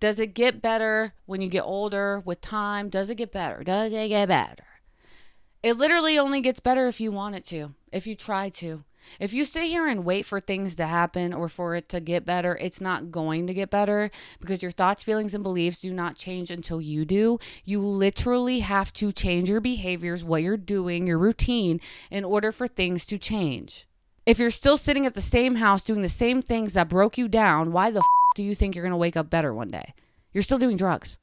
Does it get better when you get older with time? Does it get better? Does it get better? It literally only gets better if you want it to, if you try to. If you sit here and wait for things to happen or for it to get better, it's not going to get better because your thoughts, feelings, and beliefs do not change until you do. You literally have to change your behaviors, what you're doing, your routine, in order for things to change. If you're still sitting at the same house doing the same things that broke you down, why the do you think you're going to wake up better one day? You're still doing drugs.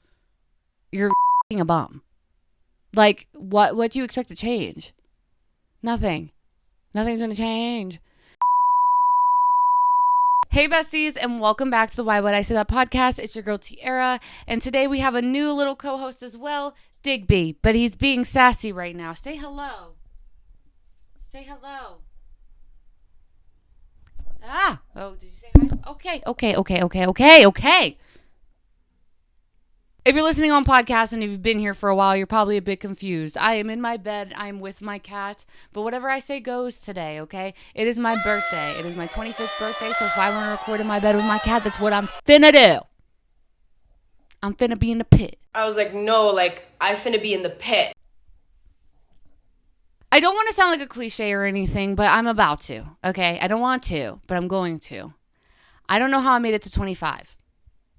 You're a bum. Like, what do you expect to change? Nothing. Nothing's going to change. Hey, besties, and welcome back to the Why Would I Say That podcast. It's your girl, Tiara, and today we have a new little co-host as well, Digby, but he's being sassy right now. Say hello. Say hello. Oh, did you say hi? Okay. If you're listening on podcast and you've been here for a while, you're probably a bit confused. I am in my bed. I'm with my cat. But whatever I say goes today, okay? It is my birthday. It is my 25th birthday. So if I want to record in my bed with my cat, that's what I'm finna do. I'm finna be in the pit. I was like, no, I finna be in the pit. I don't want to sound like a cliche or anything, but I'm about to, okay? I don't want to, but I'm going to. I don't know how I made it to 25.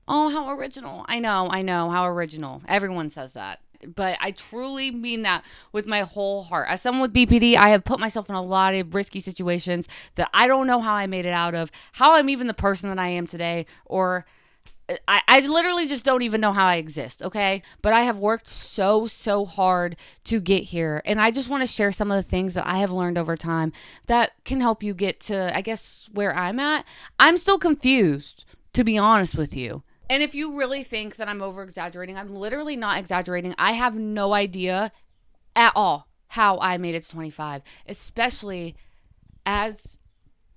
Oh, how original. I know, how original. Everyone says that. But I truly mean that with my whole heart. As someone with BPD, I have put myself in a lot of risky situations that I don't know how I made it out of, how I'm even the person that I am today, or I literally just don't even know how I exist, okay? But I have worked so hard to get here. And I just want to share some of the things that I have learned over time that can help you get to, I guess, where I'm at. I'm still confused, to be honest with you. And if you really think that I'm over-exaggerating, I'm literally not exaggerating. I have no idea at all how I made it to 25, especially as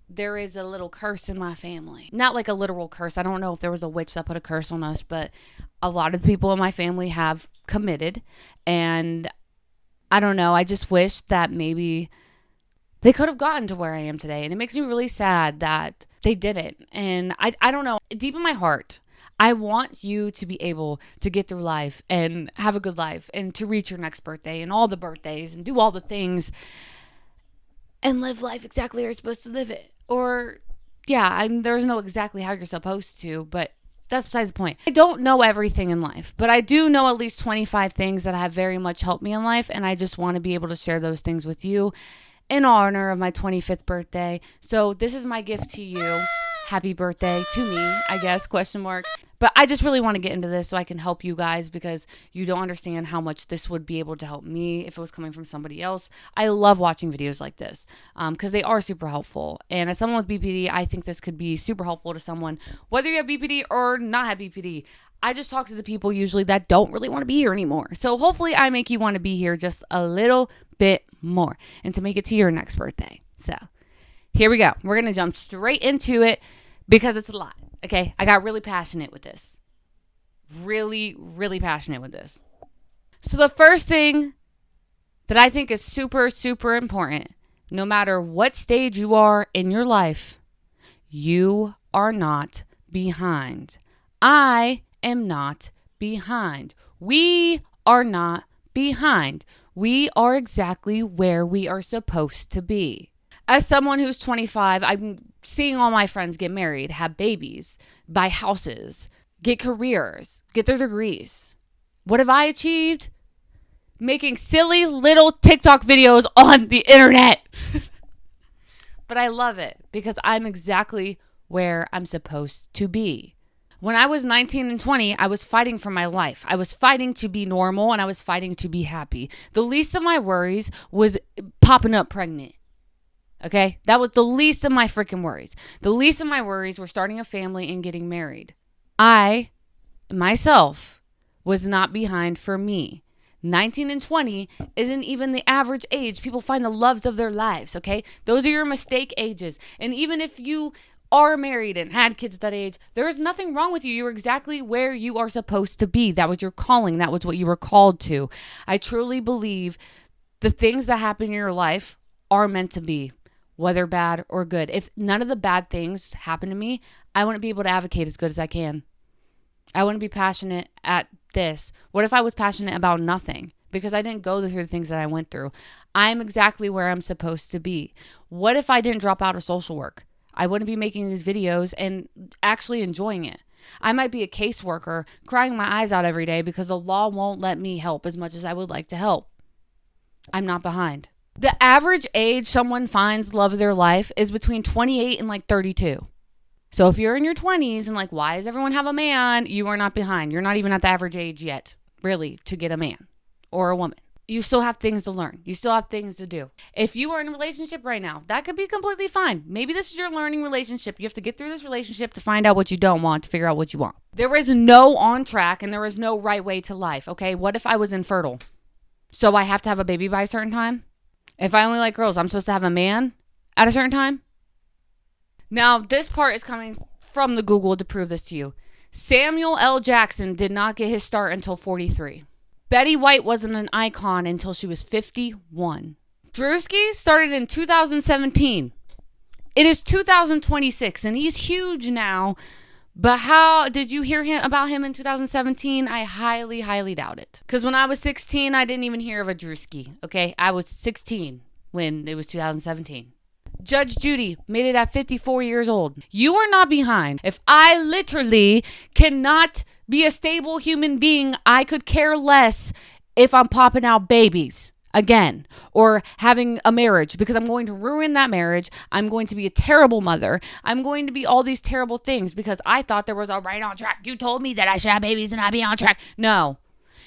there is a little curse in my family. Not like a literal curse. I don't know if there was a witch that put a curse on us, but a lot of the people in my family have committed. And I don't know. I just wish that maybe they could have gotten to where I am today. And it makes me really sad that they didn't. And I don't know. Deep in my heart, I want you to be able to get through life and have a good life and to reach your next birthday and all the birthdays and do all the things and live life exactly how you're supposed to live it. Or, yeah, there's no exactly how you're supposed to, but that's besides the point. I don't know everything in life, but I do know at least 25 things that have very much helped me in life, and I just want to be able to share those things with you in honor of my 25th birthday. So this is my gift to you. Happy birthday to me, I guess, question mark. But I just really want to get into this so I can help you guys because you don't understand how much this would be able to help me if it was coming from somebody else. I love watching videos like this because they are super helpful. And as someone with BPD, I think this could be super helpful to someone, whether you have BPD or not have BPD. I just talk to the people usually that don't really want to be here anymore. So hopefully I make you want to be here just a little bit more and to make it to your next birthday. So here we go. We're going to jump straight into it because it's a lot. Okay, I got really passionate with this. Really passionate with this. So the first thing that I think is super important, no matter what stage you are in your life, you are not behind. I am not behind. We are not behind. We are exactly where we are supposed to be. As someone who's 25, I'm seeing all my friends get married, have babies, buy houses, get careers, get their degrees. What have I achieved? Making silly little TikTok videos on the internet. But I love it because I'm exactly where I'm supposed to be. When I was 19 and 20, I was fighting for my life. I was fighting to be normal and I was fighting to be happy. The least of my worries was popping up pregnant. Okay, that was the least of my freaking worries. The least of my worries were starting a family and getting married. I, myself, was not behind for me. 19 and 20 isn't even the average age people find the loves of their lives, okay? Those are your mistake ages. And even if you are married and had kids at that age, there is nothing wrong with you. You're exactly where you are supposed to be. That was your calling. That was what you were called to. I truly believe the things that happen in your life are meant to be, whether bad or good. If none of the bad things happen to me, I wouldn't be able to advocate as good as I can. I wouldn't be passionate at this. What if I was passionate about nothing? Because I didn't go through the things that I went through. I'm exactly where I'm supposed to be. What if I didn't drop out of social work? I wouldn't be making these videos and actually enjoying it. I might be a caseworker crying my eyes out every day because the law won't let me help as much as I would like to help. I'm not behind. The average age someone finds the love of their life is between 28 and like 32. So if you're in your 20s and like, why does everyone have a man? You are not behind. You're not even at the average age yet, really, to get a man or a woman. You still have things to learn. You still have things to do. If you are in a relationship right now, that could be completely fine. Maybe this is your learning relationship. You have to get through this relationship to find out what you don't want, to figure out what you want. There is no on track and there is no right way to life, okay? What if I was infertile? So I have to have a baby by a certain time? If I only like girls, I'm supposed to have a man at a certain time? Now, this part is coming from the Google to prove this to you. Samuel L. Jackson did not get his start until 43. Betty White wasn't an icon until she was 51. Drewski started in 2017. It is 2026 and he's huge now. But how did you hear about him in 2017? I highly, highly doubt it. Because when I was 16, I didn't even hear of a Drewski. Okay, I was 16 when it was 2017. Judge Judy made it at 54 years old. You are not behind. If I literally cannot be a stable human being, I could care less if I'm popping out babies again or having a marriage because I'm going to ruin that marriage. I'm going to be a terrible mother. I'm going to be all these terrible things because I thought there was a right on track. You told me that I should have babies and I'd be on track. No,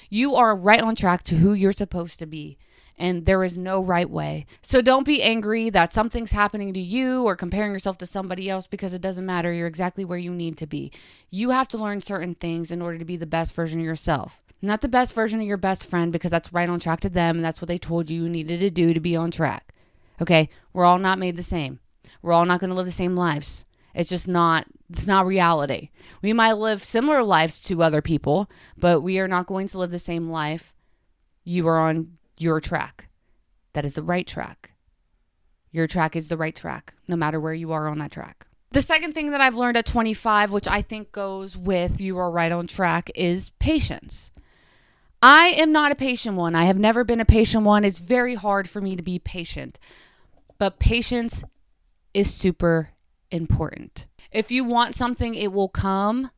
you are right on track to who you're supposed to be. And there is no right way. So don't be angry that something's happening to you or comparing yourself to somebody else because it doesn't matter. You're exactly where you need to be. You have to learn certain things in order to be the best version of yourself. Not the best version of your best friend because that's right on track to them. And that's what they told you needed to do to be on track. Okay? We're all not made the same. We're all not going to live the same lives. It's just not, it's not reality. We might live similar lives to other people, but we are not going to live the same life. You are on your track. That is the right track. Your track is the right track, no matter where you are on that track. The second thing that I've learned at 25, which I think goes with you are right on track, is patience. I am not a patient one. I have never been a patient one. It's very hard for me to be patient. But patience is super important. If you want something, it will come,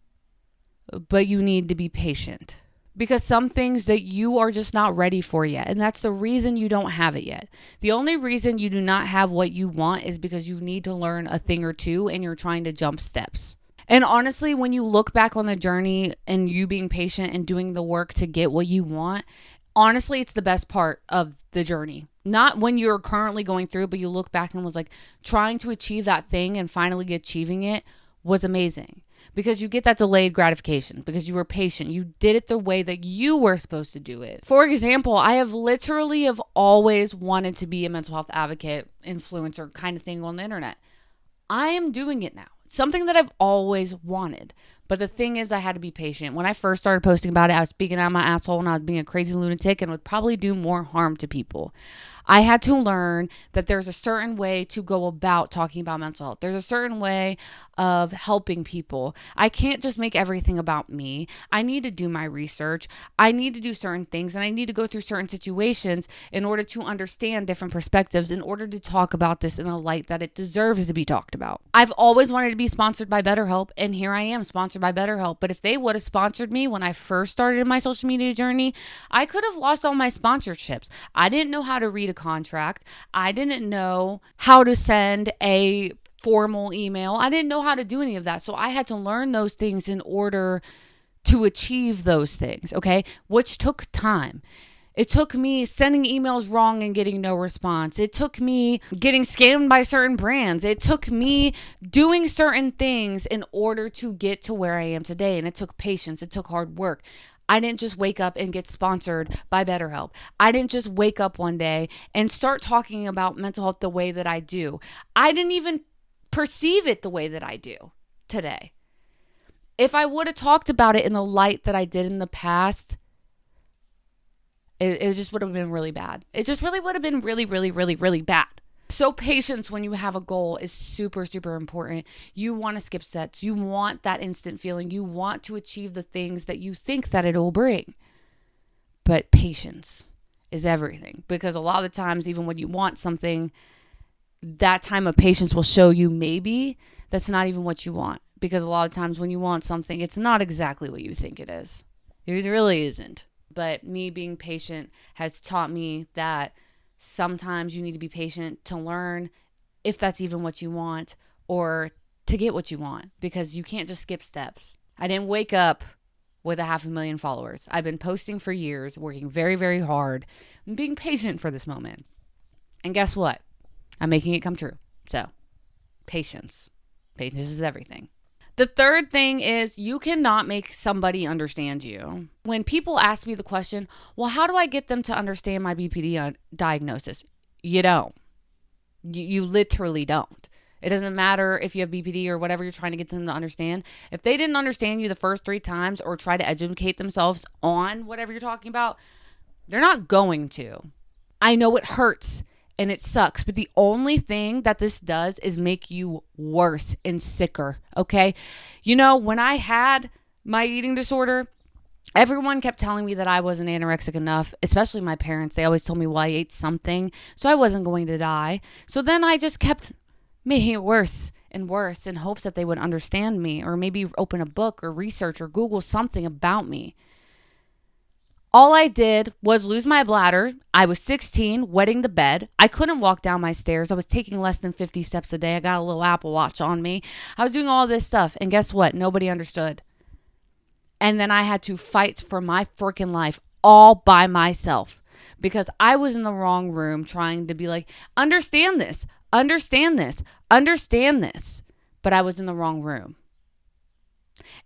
but you need to be patient. Because some things that you are just not ready for yet. And that's the reason you don't have it yet. The only reason you do not have what you want is because you need to learn a thing or two and you're trying to jump steps. And honestly, when you look back on the journey and you being patient and doing the work to get what you want, honestly, it's the best part of the journey. Not when you're currently going through, but you look back and was like trying to achieve that thing and finally achieving it was amazing. Because you get that delayed gratification because you were patient. You did it the way that you were supposed to do it. For example, I have always wanted to be a mental health advocate, influencer kind of thing on the internet. I am doing it now. It's something that I've always wanted. But the thing is, I had to be patient. When I first started posting about it, I was speaking out of my asshole and I was being a crazy lunatic and would probably do more harm to people. I had to learn that there's a certain way to go about talking about mental health. There's a certain way of helping people. I can't just make everything about me. I need to do my research. I need to do certain things and I need to go through certain situations in order to understand different perspectives, in order to talk about this in a light that it deserves to be talked about. I've always wanted to be sponsored by BetterHelp, and here I am sponsored by BetterHelp. But if they would have sponsored me when I first started my social media journey, I could have lost all my sponsorships. I didn't know how to read a contract. I didn't know how to send a formal email. I didn't know how to do any of that. So I had to learn those things in order to achieve those things, okay? Which took time. It took me sending emails wrong and getting no response. It took me getting scammed by certain brands. It took me doing certain things in order to get to where I am today. And it took patience. It took hard work. I didn't just wake up and get sponsored by BetterHelp. I didn't just wake up one day and start talking about mental health the way that I do. I didn't even perceive it the way that I do today. If I would have talked about it in the light that I did in the past, it just would have been really bad. It just really would have been really, really, really, really bad. So patience when you have a goal is super, super important. You want to skip steps. You want that instant feeling. You want to achieve the things that you think that it will bring. But patience is everything, because a lot of the times, even when you want something, that time of patience will show you maybe that's not even what you want. Because a lot of times when you want something, it's not exactly what you think it is. It really isn't. But me being patient has taught me that sometimes you need to be patient to learn if that's even what you want, or to get what you want, because you can't just skip steps. I didn't wake up with 500,000 followers. I've been posting for years, working very, very hard, and being patient for this moment. And guess what? I'm making it come true. So, patience. Patience is everything. The third thing is you cannot make somebody understand you. When people ask me the question, well, how do I get them to understand my BPD diagnosis? You don't. You literally don't. It doesn't matter if you have BPD or whatever you're trying to get them to understand. If they didn't understand you the first 3 times or try to educate themselves on whatever you're talking about, they're not going to. I know it hurts and it sucks, but the only thing that this does is make you worse and sicker, okay? You know, when I had my eating disorder, everyone kept telling me that I wasn't anorexic enough, especially my parents. They always told me, well, I ate something, so I wasn't going to die. So then I just kept making it worse and worse in hopes that they would understand me, or maybe open a book or research or Google something about me. All I did was lose my bladder. I was 16, wetting the bed. I couldn't walk down my stairs. I was taking less than 50 steps a day. I got a little Apple Watch on me. I was doing all this stuff. And guess what? Nobody understood. And then I had to fight for my freaking life all by myself, because I was in the wrong room trying to be like, understand this, understand this, understand this. But I was in the wrong room.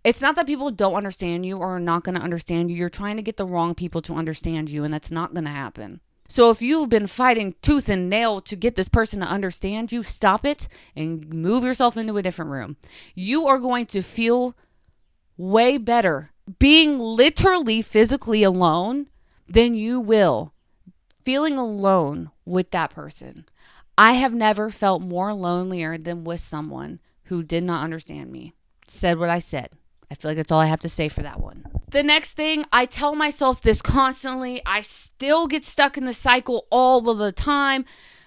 It's not that people don't understand you or are not going to understand you. You're trying to get the wrong people to understand you, and that's not going to happen. So if you've been fighting tooth and nail to get this person to understand you, stop it and move yourself into a different room. You are going to feel way better being literally physically alone than you will feeling alone with that person. I have never felt more lonelier than with someone who did not understand me. Said what I said. I feel like that's all I have to say for that one. The next thing, I tell myself this constantly. I still get stuck in the cycle all of the time,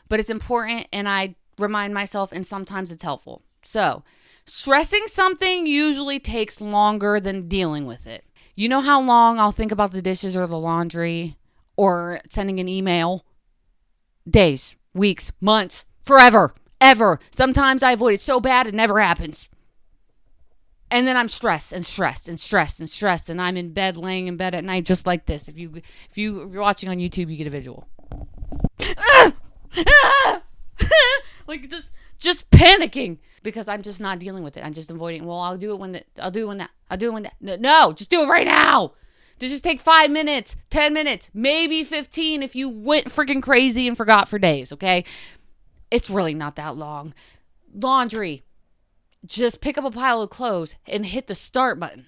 but it's important, and I remind myself, and sometimes it's helpful. So, stressing something usually takes longer than dealing with it. You know how long I'll think about the dishes or the laundry or sending an email? Days, weeks, months, forever, ever. Sometimes I avoid it so bad it never happens. And then I'm stressed and stressed and stressed and stressed, and I'm in bed, laying in bed at night just like this. If you're watching on YouTube, you get a visual. Like just panicking because I'm just not dealing with it. I'm just avoiding. Well, I'll do it when that. No, just do it right now. Just take 5 minutes, 10 minutes, maybe 15 if you went freaking crazy and forgot for days, okay? It's really not that long. Laundry. Just pick up a pile of clothes and hit the start button.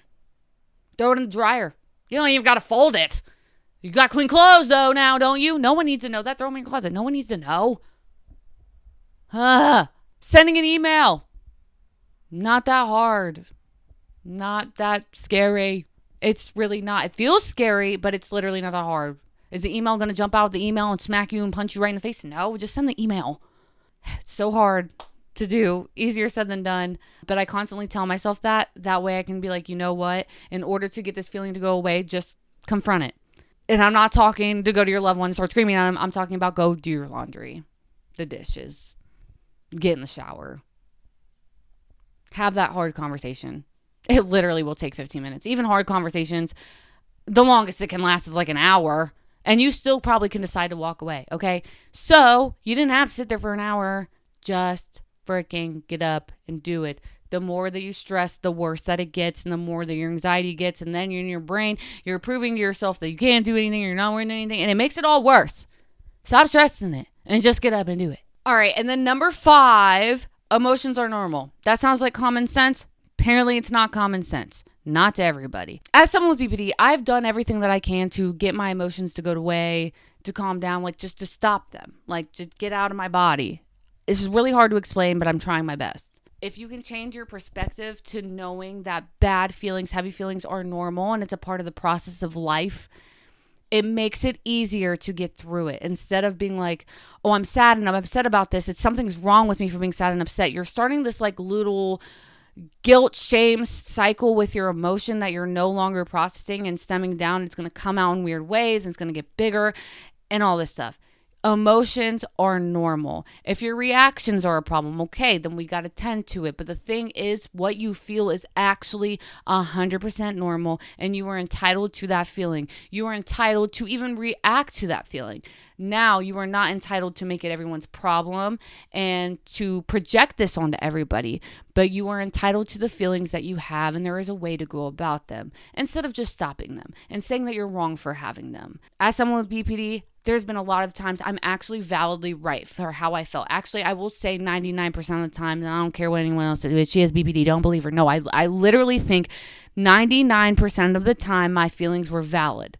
Throw it in the dryer. You don't even got to fold it. You got clean clothes, though, now, don't you? No one needs to know that. Throw them in your closet. No one needs to know. Sending an email. Not that hard. Not that scary. It's really not. It feels scary, but it's literally not that hard. Is the email going to jump out of the email and smack you and punch you right in the face? No, just send the email. It's so hard to do, easier said than done, but I constantly tell myself that way I can be like, you know what, in order to get this feeling to go away, just confront it. And I'm not talking to go to your loved one and start screaming at them. I'm talking about go do your laundry, the dishes, get in the shower, have that hard conversation. It literally will take 15 minutes. Even hard conversations, the longest it can last is like an hour, and you still probably can decide to walk away, okay? So you didn't have to sit there for an hour. Just freaking get up and do it. The more that you stress, the worse that it gets, and the more that your anxiety gets, and then you're in your brain, you're proving to yourself that you can't do anything, you're not doing anything, and it makes it all worse. Stop stressing it and just get up and do it. All right, and then number 5, emotions are normal. That sounds like common sense. Apparently, it's not common sense. Not to everybody. As someone with BPD, I've done everything that I can to get my emotions to go away, to calm down, like just to stop them, like just get out of my body. This is really hard to explain, but I'm trying my best. If you can change your perspective to knowing that bad feelings, heavy feelings are normal and it's a part of the process of life, it makes it easier to get through it. Instead of being like, oh, I'm sad and I'm upset about this. It's something's wrong with me for being sad and upset. You're starting this like little guilt, shame cycle with your emotion that you're no longer processing and stemming down. It's going to come out in weird ways and it's going to get bigger and all this stuff. Emotions are normal. If your reactions are a problem, okay, then we got to tend to it. But the thing is, what you feel is actually 100% normal, and you are entitled to that feeling. You are entitled to even react to that feeling. Now, you are not entitled to make it everyone's problem and to project this onto everybody, but you are entitled to the feelings that you have, and there is a way to go about them instead of just stopping them and saying that you're wrong for having them. As someone with BPD, there's been a lot of times I'm actually validly right for how I felt. Actually, I will say 99% of the time, and I don't care what anyone else says, she has BPD, don't believe her. No, I literally think 99% of the time my feelings were valid.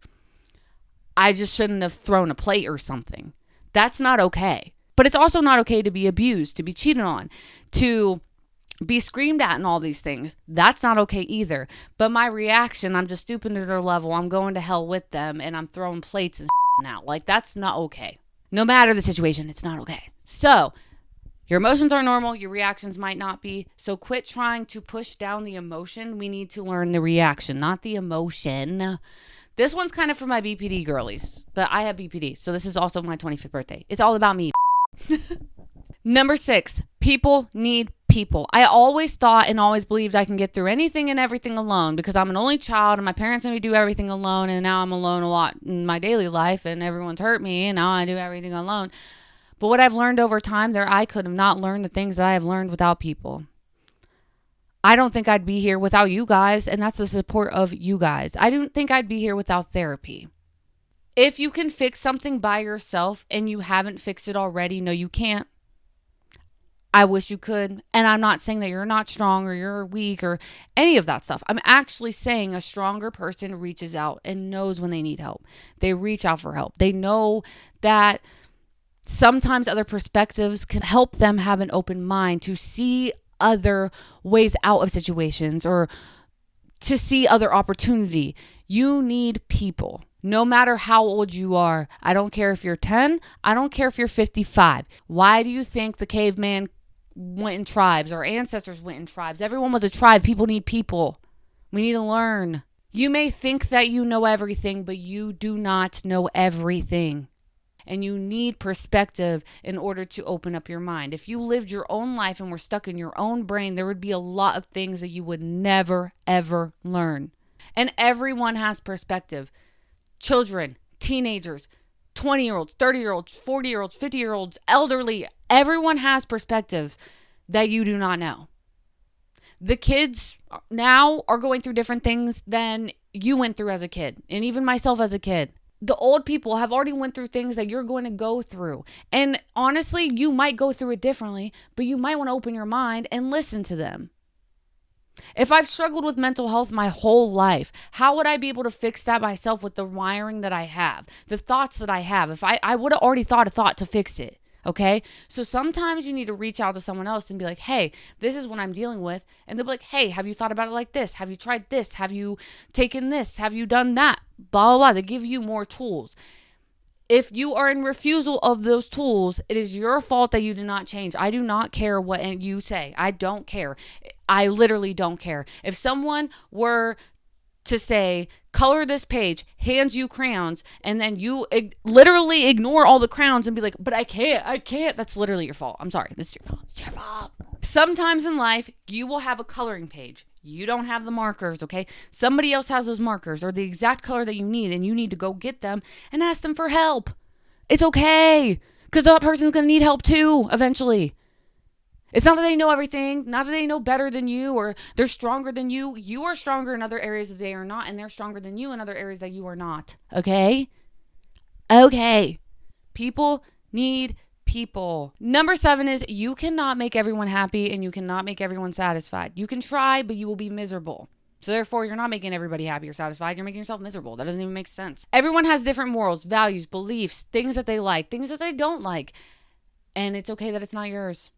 I just shouldn't have thrown a plate or something. That's not okay. But it's also not okay to be abused, to be cheated on, to be screamed at and all these things. That's not okay either. But my reaction, I'm just stooping to their level. I'm going to hell with them and I'm throwing plates and now. Like, that's not okay. No matter the situation, it's not okay. So, your emotions are normal. Your reactions might not be. So quit trying to push down the emotion. We need to learn the reaction, not the emotion. This one's kind of for my BPD girlies, but I have BPD. So this is also my 25th birthday. It's all about me. Number 6, people need people. I always thought and always believed I can get through anything and everything alone because I'm an only child and my parents made me do everything alone, and now I'm alone a lot in my daily life and everyone's hurt me and now I do everything alone. But what I've learned over time there, I could have not learned the things that I have learned without people. I don't think I'd be here without you guys, and that's the support of you guys. I don't think I'd be here without therapy. If you can fix something by yourself and you haven't fixed it already, no, you can't. I wish you could. And I'm not saying that you're not strong or you're weak or any of that stuff. I'm actually saying a stronger person reaches out and knows when they need help. They reach out for help. They know that sometimes other perspectives can help them have an open mind to see other ways out of situations or to see other opportunity. You need people. No matter how old you are. I don't care if you're 10. I don't care if you're 55. Why do you think the caveman went in tribes? Our ancestors went in tribes. Everyone was a tribe. People need people. We need to learn. You may think that you know everything, but you do not know everything. And you need perspective in order to open up your mind. If you lived your own life and were stuck in your own brain, there would be a lot of things that you would never, ever learn. And everyone has perspective. Children, teenagers, 20-year-olds, 30-year-olds, 40-year-olds, 50-year-olds, elderly. Everyone has perspective that you do not know. The kids now are going through different things than you went through as a kid, and even myself as a kid. The old people have already went through things that you're going to go through. And honestly, you might go through it differently, but you might want to open your mind and listen to them. If I've struggled with mental health my whole life, how would I be able to fix that myself with the wiring that I have, the thoughts that I have? If I would have already thought a thought to fix it. Okay. So sometimes you need to reach out to someone else and be like, hey, this is what I'm dealing with. And they'll be like, hey, have you thought about it like this? Have you tried this? Have you taken this? Have you done that? Blah, blah, blah. They give you more tools. If you are in refusal of those tools, it is your fault that you do not change. I do not care what you say. I don't care. I literally don't care. If someone were to say, color this page, hands you crayons, and then you literally ignore all the crayons and be like, but I can't. That's literally your fault. I'm sorry. This is your fault. It's your fault. Sometimes in life, you will have a coloring page. You don't have the markers, okay? Somebody else has those markers or the exact color that you need, and you need to go get them and ask them for help. It's okay, because that person's going to need help too eventually. It's not that they know everything, not that they know better than you or they're stronger than you. You are stronger in other areas that they are not, and they're stronger than you in other areas that you are not, okay? Okay. People need people. Number 7 is you cannot make everyone happy and you cannot make everyone satisfied. You can try, but you will be miserable. So therefore, you're not making everybody happy or satisfied. You're making yourself miserable. That doesn't even make sense. Everyone has different morals, values, beliefs, things that they like, things that they don't like. And it's okay that it's not yours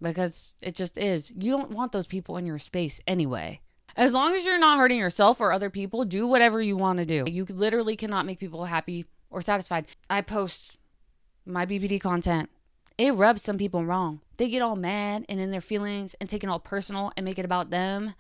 because it just is. You don't want those people in your space anyway. As long as you're not hurting yourself or other people, do whatever you want to do. You literally cannot make people happy or satisfied. I post my BBD content. It rubs some people wrong. They get all mad and in their feelings and take it all personal and make it about them.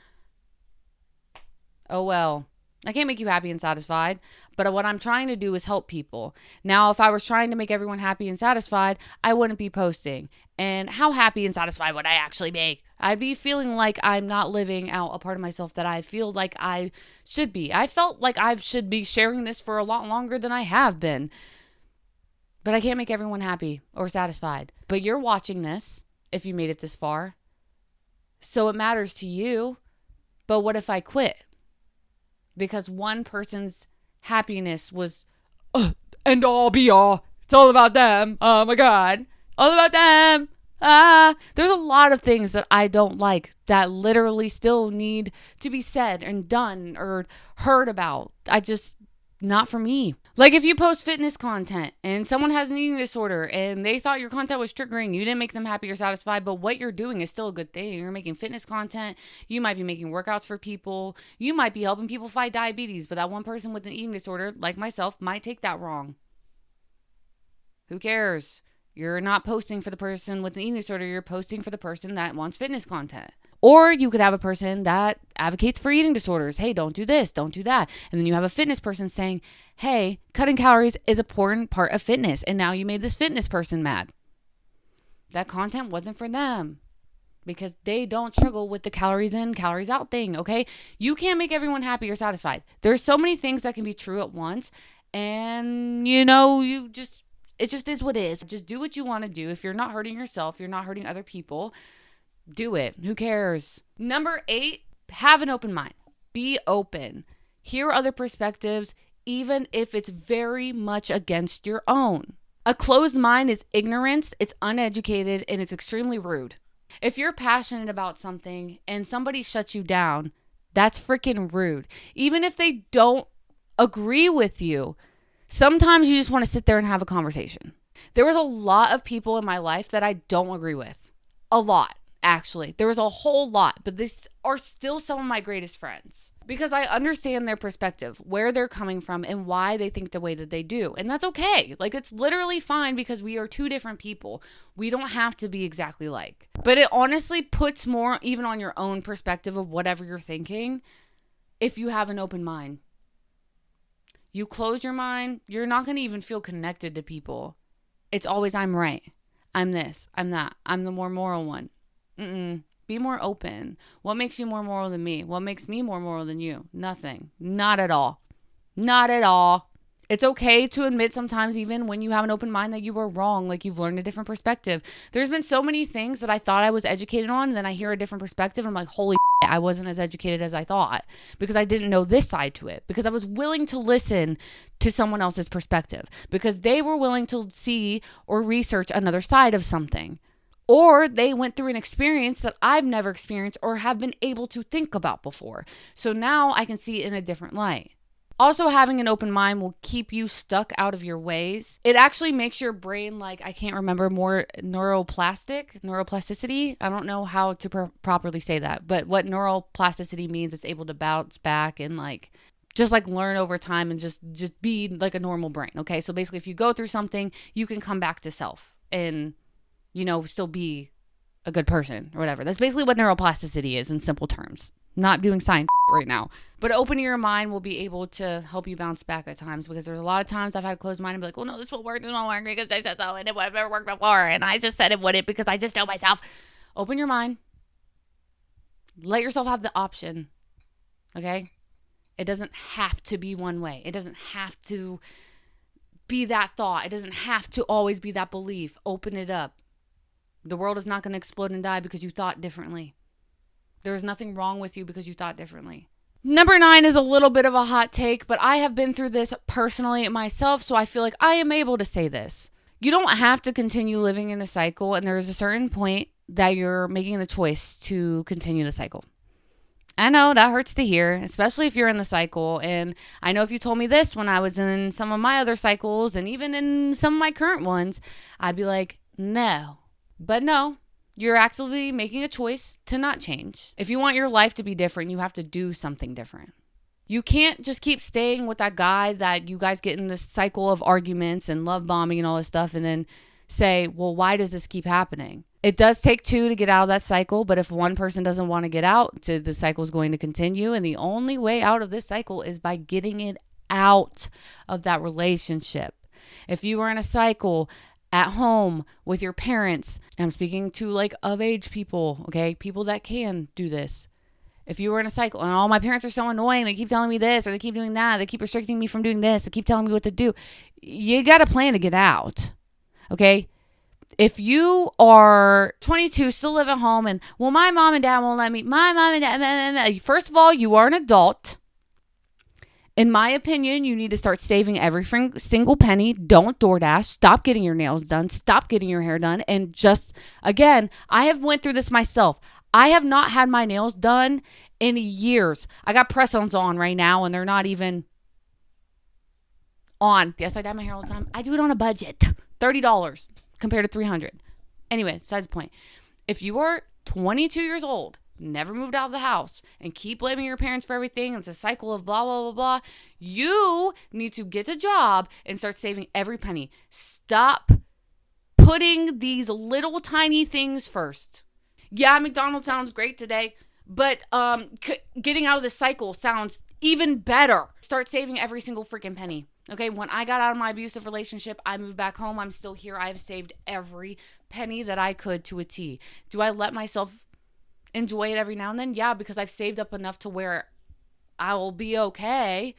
Oh well. I can't make you happy and satisfied, but what I'm trying to do is help people. Now, if I was trying to make everyone happy and satisfied, I wouldn't be posting. And how happy and satisfied would I actually be? I'd be feeling like I'm not living out a part of myself that I feel like I should be. I felt like I should be sharing this for a lot longer than I have been. But I can't make everyone happy or satisfied. But you're watching this if you made it this far. So it matters to you. But what if I quit? Because one person's happiness was end all be all. It's all about them. Oh my God. All about them. There's a lot of things that I don't like that literally still need to be said and done or heard about. Not for me. Like if you post fitness content and someone has an eating disorder and they thought your content was triggering, you didn't make them happy or satisfied, but what you're doing is still a good thing. You're making fitness content. You might be making workouts for people. You might be helping people fight diabetes, but that one person with an eating disorder, like myself, might take that wrong. Who cares? You're not posting for the person with an eating disorder. You're posting for the person that wants fitness content. Or you could have a person that advocates for eating disorders. Hey, don't do this, don't do that. And then you have a fitness person saying, hey, cutting calories is an important part of fitness. And now you made this fitness person mad. That content wasn't for them because they don't struggle with the calories in, calories out thing, okay? You can't make everyone happy or satisfied. There's so many things that can be true at once. And, it just is what it is. Just do what you want to do. If you're not hurting yourself, you're not hurting other people, do it. Who cares? Number 8, have an open mind. Be open. Hear other perspectives, even if it's very much against your own. A closed mind is ignorance, it's uneducated, and it's extremely rude. If you're passionate about something and somebody shuts you down, that's freaking rude. Even if they don't agree with you, sometimes you just want to sit there and have a conversation. There was a lot of people in my life that I don't agree with. A lot. Actually, there was a whole lot, but these are still some of my greatest friends because I understand their perspective, where they're coming from and why they think the way that they do. And that's okay. Like, it's literally fine because we are two different people. We don't have to be exactly like, but it honestly puts more even on your own perspective of whatever you're thinking. If you have an open mind, you close your mind, you're not going to even feel connected to people. It's always, I'm right. I'm this, I'm that. I'm the more moral one. Be more open. What makes you more moral than me? What makes me more moral than you? Nothing. Not at all. Not at all. It's okay to admit sometimes, even when you have an open mind, that you were wrong, like you've learned a different perspective. There's been so many things that I thought I was educated on, and then I hear a different perspective, and I'm like, holy shit, I wasn't as educated as I thought because I didn't know this side to it, because I was willing to listen to someone else's perspective, because they were willing to see or research another side of something. Or they went through an experience that I've never experienced or have been able to think about before. So now I can see it in a different light. Also, having an open mind will keep you stuck out of your ways. It actually makes your brain, like, I can't remember, more neuroplasticity. I don't know how to properly say that. But what neuroplasticity means, it's able to bounce back and just learn over time and just be like a normal brain. Okay, so basically if you go through something, you can come back to self and still be a good person or whatever. That's basically what neuroplasticity is in simple terms. Not doing science right now. But opening your mind will be able to help you bounce back at times, because there's a lot of times I've had a closed mind and be like, well, no, this will work. This won't work because I said so and it would have never worked before. And I just said it wouldn't because I just know myself. Open your mind. Let yourself have the option. Okay? It doesn't have to be one way. It doesn't have to be that thought. It doesn't have to always be that belief. Open it up. The world is not going to explode and die because you thought differently. There is nothing wrong with you because you thought differently. Number 9 is a little bit of a hot take, but I have been through this personally myself, so I feel like I am able to say this. You don't have to continue living in a cycle, and there is a certain point that you're making the choice to continue the cycle. I know that hurts to hear, especially if you're in the cycle. And I know if you told me this when I was in some of my other cycles and even in some of my current ones, I'd be like, No. But no, you're actively making a choice to not change. If you want your life to be different, you have to do something different. You can't just keep staying with that guy that you guys get in this cycle of arguments and love bombing and all this stuff and then say, well, why does this keep happening? It does take two to get out of that cycle, but if one person doesn't want to get out, the cycle is going to continue. And the only way out of this cycle is by getting it out of that relationship. If you are in a cycle at home with your parents, I'm speaking to like of age people, okay? People that can do this. If you were in a cycle and all my parents are so annoying, they keep telling me this or they keep doing that, they keep restricting me from doing this, they keep telling me what to do, you got a plan to get out, okay? If you are 22, still live at home and, well, my mom and dad won't let me, my mom and dad, first of all, you are an adult. In my opinion, you need to start saving every single penny. Don't DoorDash. Stop getting your nails done. Stop getting your hair done. And just, again, I have went through this myself. I have not had my nails done in years. I got press-ons on right now, and they're not even on. Yes, I dye my hair all the time. I do it on a budget. $30 compared to $300. Anyway, besides the point. If you are 22 years old, never moved out of the house, and keep blaming your parents for everything, it's a cycle of blah, blah, blah, blah, you need to get a job and start saving every penny. Stop putting these little tiny things first. Yeah, McDonald's sounds great today, but getting out of this cycle sounds even better. Start saving every single freaking penny. Okay, when I got out of my abusive relationship, I moved back home. I'm still here. I've saved every penny that I could to a T. Do I let myself enjoy it every now and then? Yeah, because I've saved up enough to where I will be okay.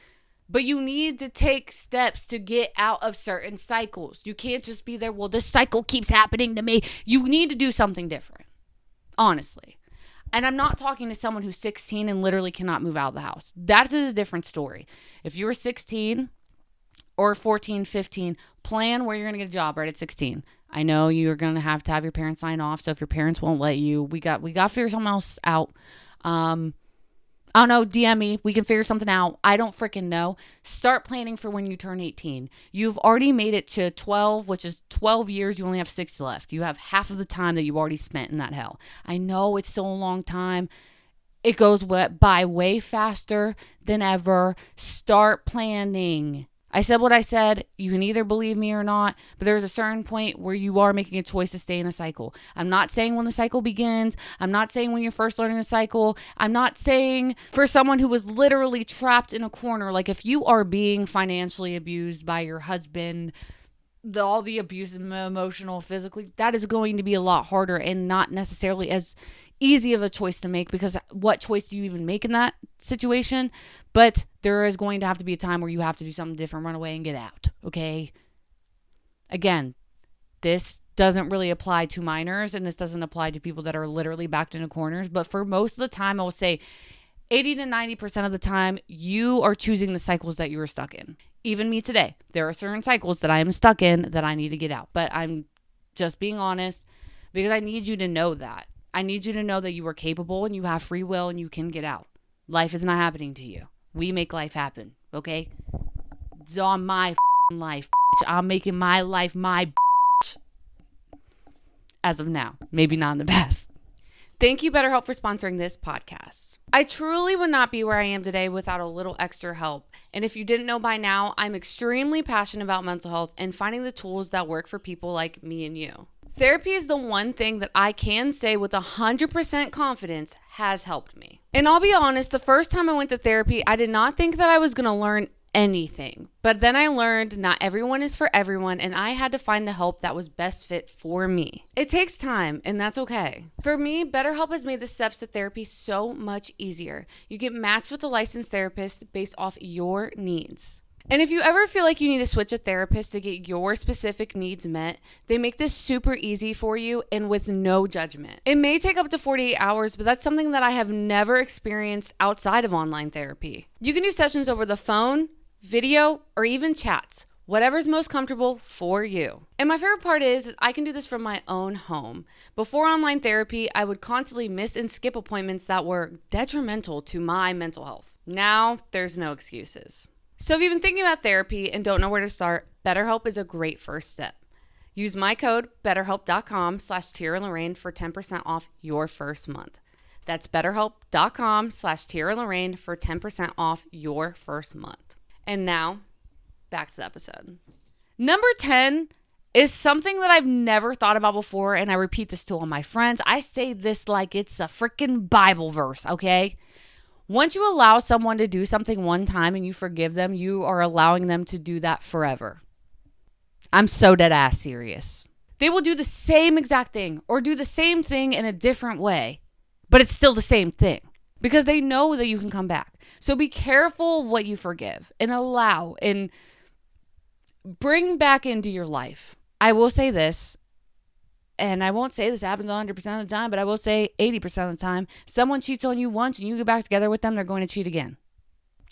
But you need to take steps to get out of certain cycles. You can't just be there, well, this cycle keeps happening to me. You need to do something different. Honestly. And I'm not talking to someone who's 16 and literally cannot move out of the house. That is a different story. If you were 16 or 14, 15, plan where you're going to get a job right at 16. I know you're going to have your parents sign off. So if your parents won't let you, we got to figure something else out. I don't know, DM me. We can figure something out. I don't freaking know. Start planning for when you turn 18. You've already made it to 12, which is 12 years. You only have 6 left. You have half of the time that you already spent in that hell. I know it's still a long time. It goes by way faster than ever. Start planning. I said what I said. You can either believe me or not, but there's a certain point where you are making a choice to stay in a cycle. I'm not saying when the cycle begins. I'm not saying when you're first learning a cycle. I'm not saying for someone who was literally trapped in a corner. Like if you are being financially abused by your husband, all the abuse, emotional, physically, that is going to be a lot harder and not necessarily as easy of a choice to make, because what choice do you even make in that situation? But there is going to have to be a time where you have to do something different, run away and get out. Okay. Again, this doesn't really apply to minors, and this doesn't apply to people that are literally backed into corners. But for most of the time, I will say 80 to 90% of the time, you are choosing the cycles that you are stuck in. Even me today, there are certain cycles that I am stuck in that I need to get out. But I'm just being honest because I need you to know that. I need you to know that you are capable and you have free will and you can get out. Life is not happening to you. We make life happen, okay? It's on my life. I'm making my life my as of now. Maybe not in the past. Thank you, BetterHelp, for sponsoring this podcast. I truly would not be where I am today without a little extra help. And if you didn't know by now, I'm extremely passionate about mental health and finding the tools that work for people like me and you. Therapy is the one thing that I can say with 100% confidence has helped me. And I'll be honest, the first time I went to therapy, I did not think that I was going to learn anything. But then I learned not everyone is for everyone, and I had to find the help that was best fit for me. It takes time, and that's okay. For me, BetterHelp has made the steps to therapy so much easier. You get matched with a licensed therapist based off your needs. And if you ever feel like you need to switch a therapist to get your specific needs met, they make this super easy for you and with no judgment. It may take up to 48 hours, but that's something that I have never experienced outside of online therapy. You can do sessions over the phone, video, or even chats, whatever's most comfortable for you. And my favorite part is I can do this from my own home. Before online therapy, I would constantly miss and skip appointments that were detrimental to my mental health. Now, there's no excuses. So if you've been thinking about therapy and don't know where to start, BetterHelp is a great first step. Use my code betterhelp.com/TierraLorraine for 10% off your first month. That's betterhelp.com/TierraLorraine for 10% off your first month. And now, back to the episode. Number 10 is something that I've never thought about before, and I repeat this to all my friends. I say this like it's a freaking Bible verse, okay? Once you allow someone to do something one time and you forgive them, you are allowing them to do that forever. I'm so dead ass serious. They will do the same exact thing or do the same thing in a different way, but it's still the same thing because they know that you can come back. So be careful of what you forgive and allow and bring back into your life. I will say this, and I won't say this happens 100% of the time, but I will say 80% of the time, someone cheats on you once and you get back together with them, they're going to cheat again.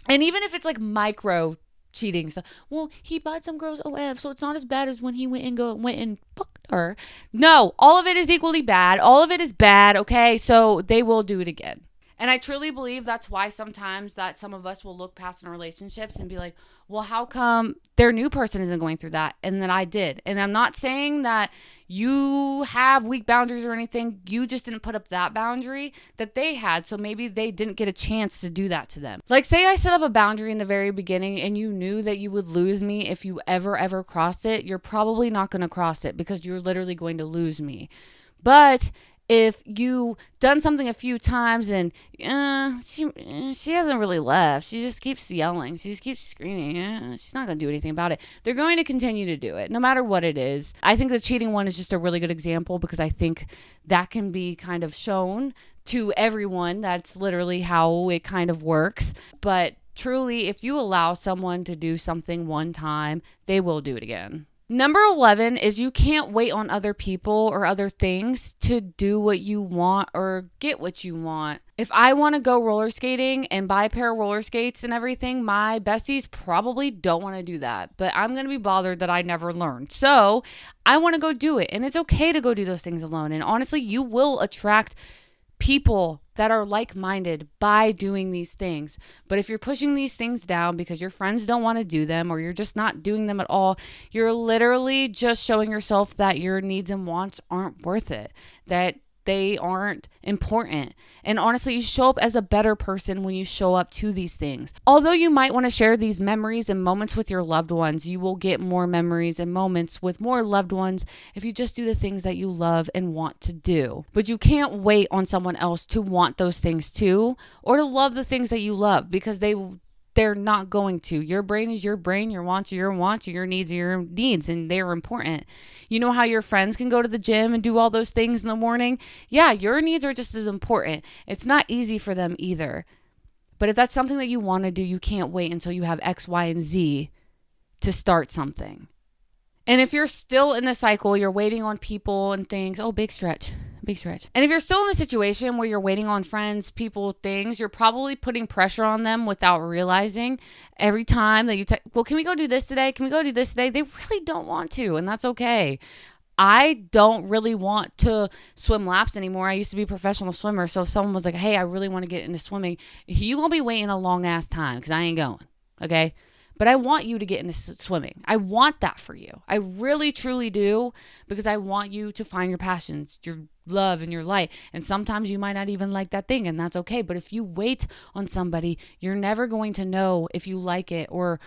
And even if it's like micro cheating stuff, well, he bought some girl's OF, so it's not as bad as when he went and fucked her. No, all of it is equally bad. All of it is bad, okay? So they will do it again. And I truly believe that's why sometimes that some of us will look past in relationships and be like, well, how come their new person isn't going through that and that I did? And I'm not saying that you have weak boundaries or anything. You just didn't put up that boundary that they had. So maybe they didn't get a chance to do that to them. Like say I set up a boundary in the very beginning and you knew that you would lose me if you ever crossed it. You're probably not going to cross it because you're literally going to lose me. But if you done something a few times and she hasn't really left, she just keeps yelling, she just keeps screaming, she's not going to do anything about it. They're going to continue to do it no matter what it is. I think the cheating one is just a really good example because I think that can be kind of shown to everyone. That's literally how it kind of works. But truly, if you allow someone to do something one time, they will do it again. Number 11 is you can't wait on other people or other things to do what you want or get what you want. If I want to go roller skating and buy a pair of roller skates and everything, my besties probably don't want to do that. But I'm going to be bothered that I never learned. So I want to go do it. And it's okay to go do those things alone. And honestly, you will attract people that are like-minded by doing these things. But if you're pushing these things down because your friends don't want to do them or you're just not doing them at all, you're literally just showing yourself that your needs and wants aren't worth it, that they aren't important. And honestly, you show up as a better person when you show up to these things. Although you might want to share these memories and moments with your loved ones, you will get more memories and moments with more loved ones if you just do the things that you love and want to do. But you can't wait on someone else to want those things too, or to love the things that you love, because they're not going to. Your brain is your brain, your wants are your wants, your needs are your needs, and they're important. You know how your friends can go to the gym and do all those things in the morning? Yeah, your needs are just as important. It's not easy for them either. But if that's something that you want to do, you can't wait until you have X, Y, and Z to start something. And if you're still in the cycle, you're waiting on people and things. Oh, big stretch. And if you're still in a situation where you're waiting on friends, people, things, you're probably putting pressure on them without realizing. Every time that you well, can we go do this today? Can we go do this today? They really don't want to, and that's okay. I don't really want to swim laps anymore. I used to be a professional swimmer. So if someone was like, hey, I really want to get into swimming, you won't be waiting a long ass time because I ain't going. Okay. But I want you to get into swimming. I want that for you. I really, truly do, because I want you to find your passions, your love, and your light. And sometimes you might not even like that thing, and that's okay. But if you wait on somebody, you're never going to know if you like it or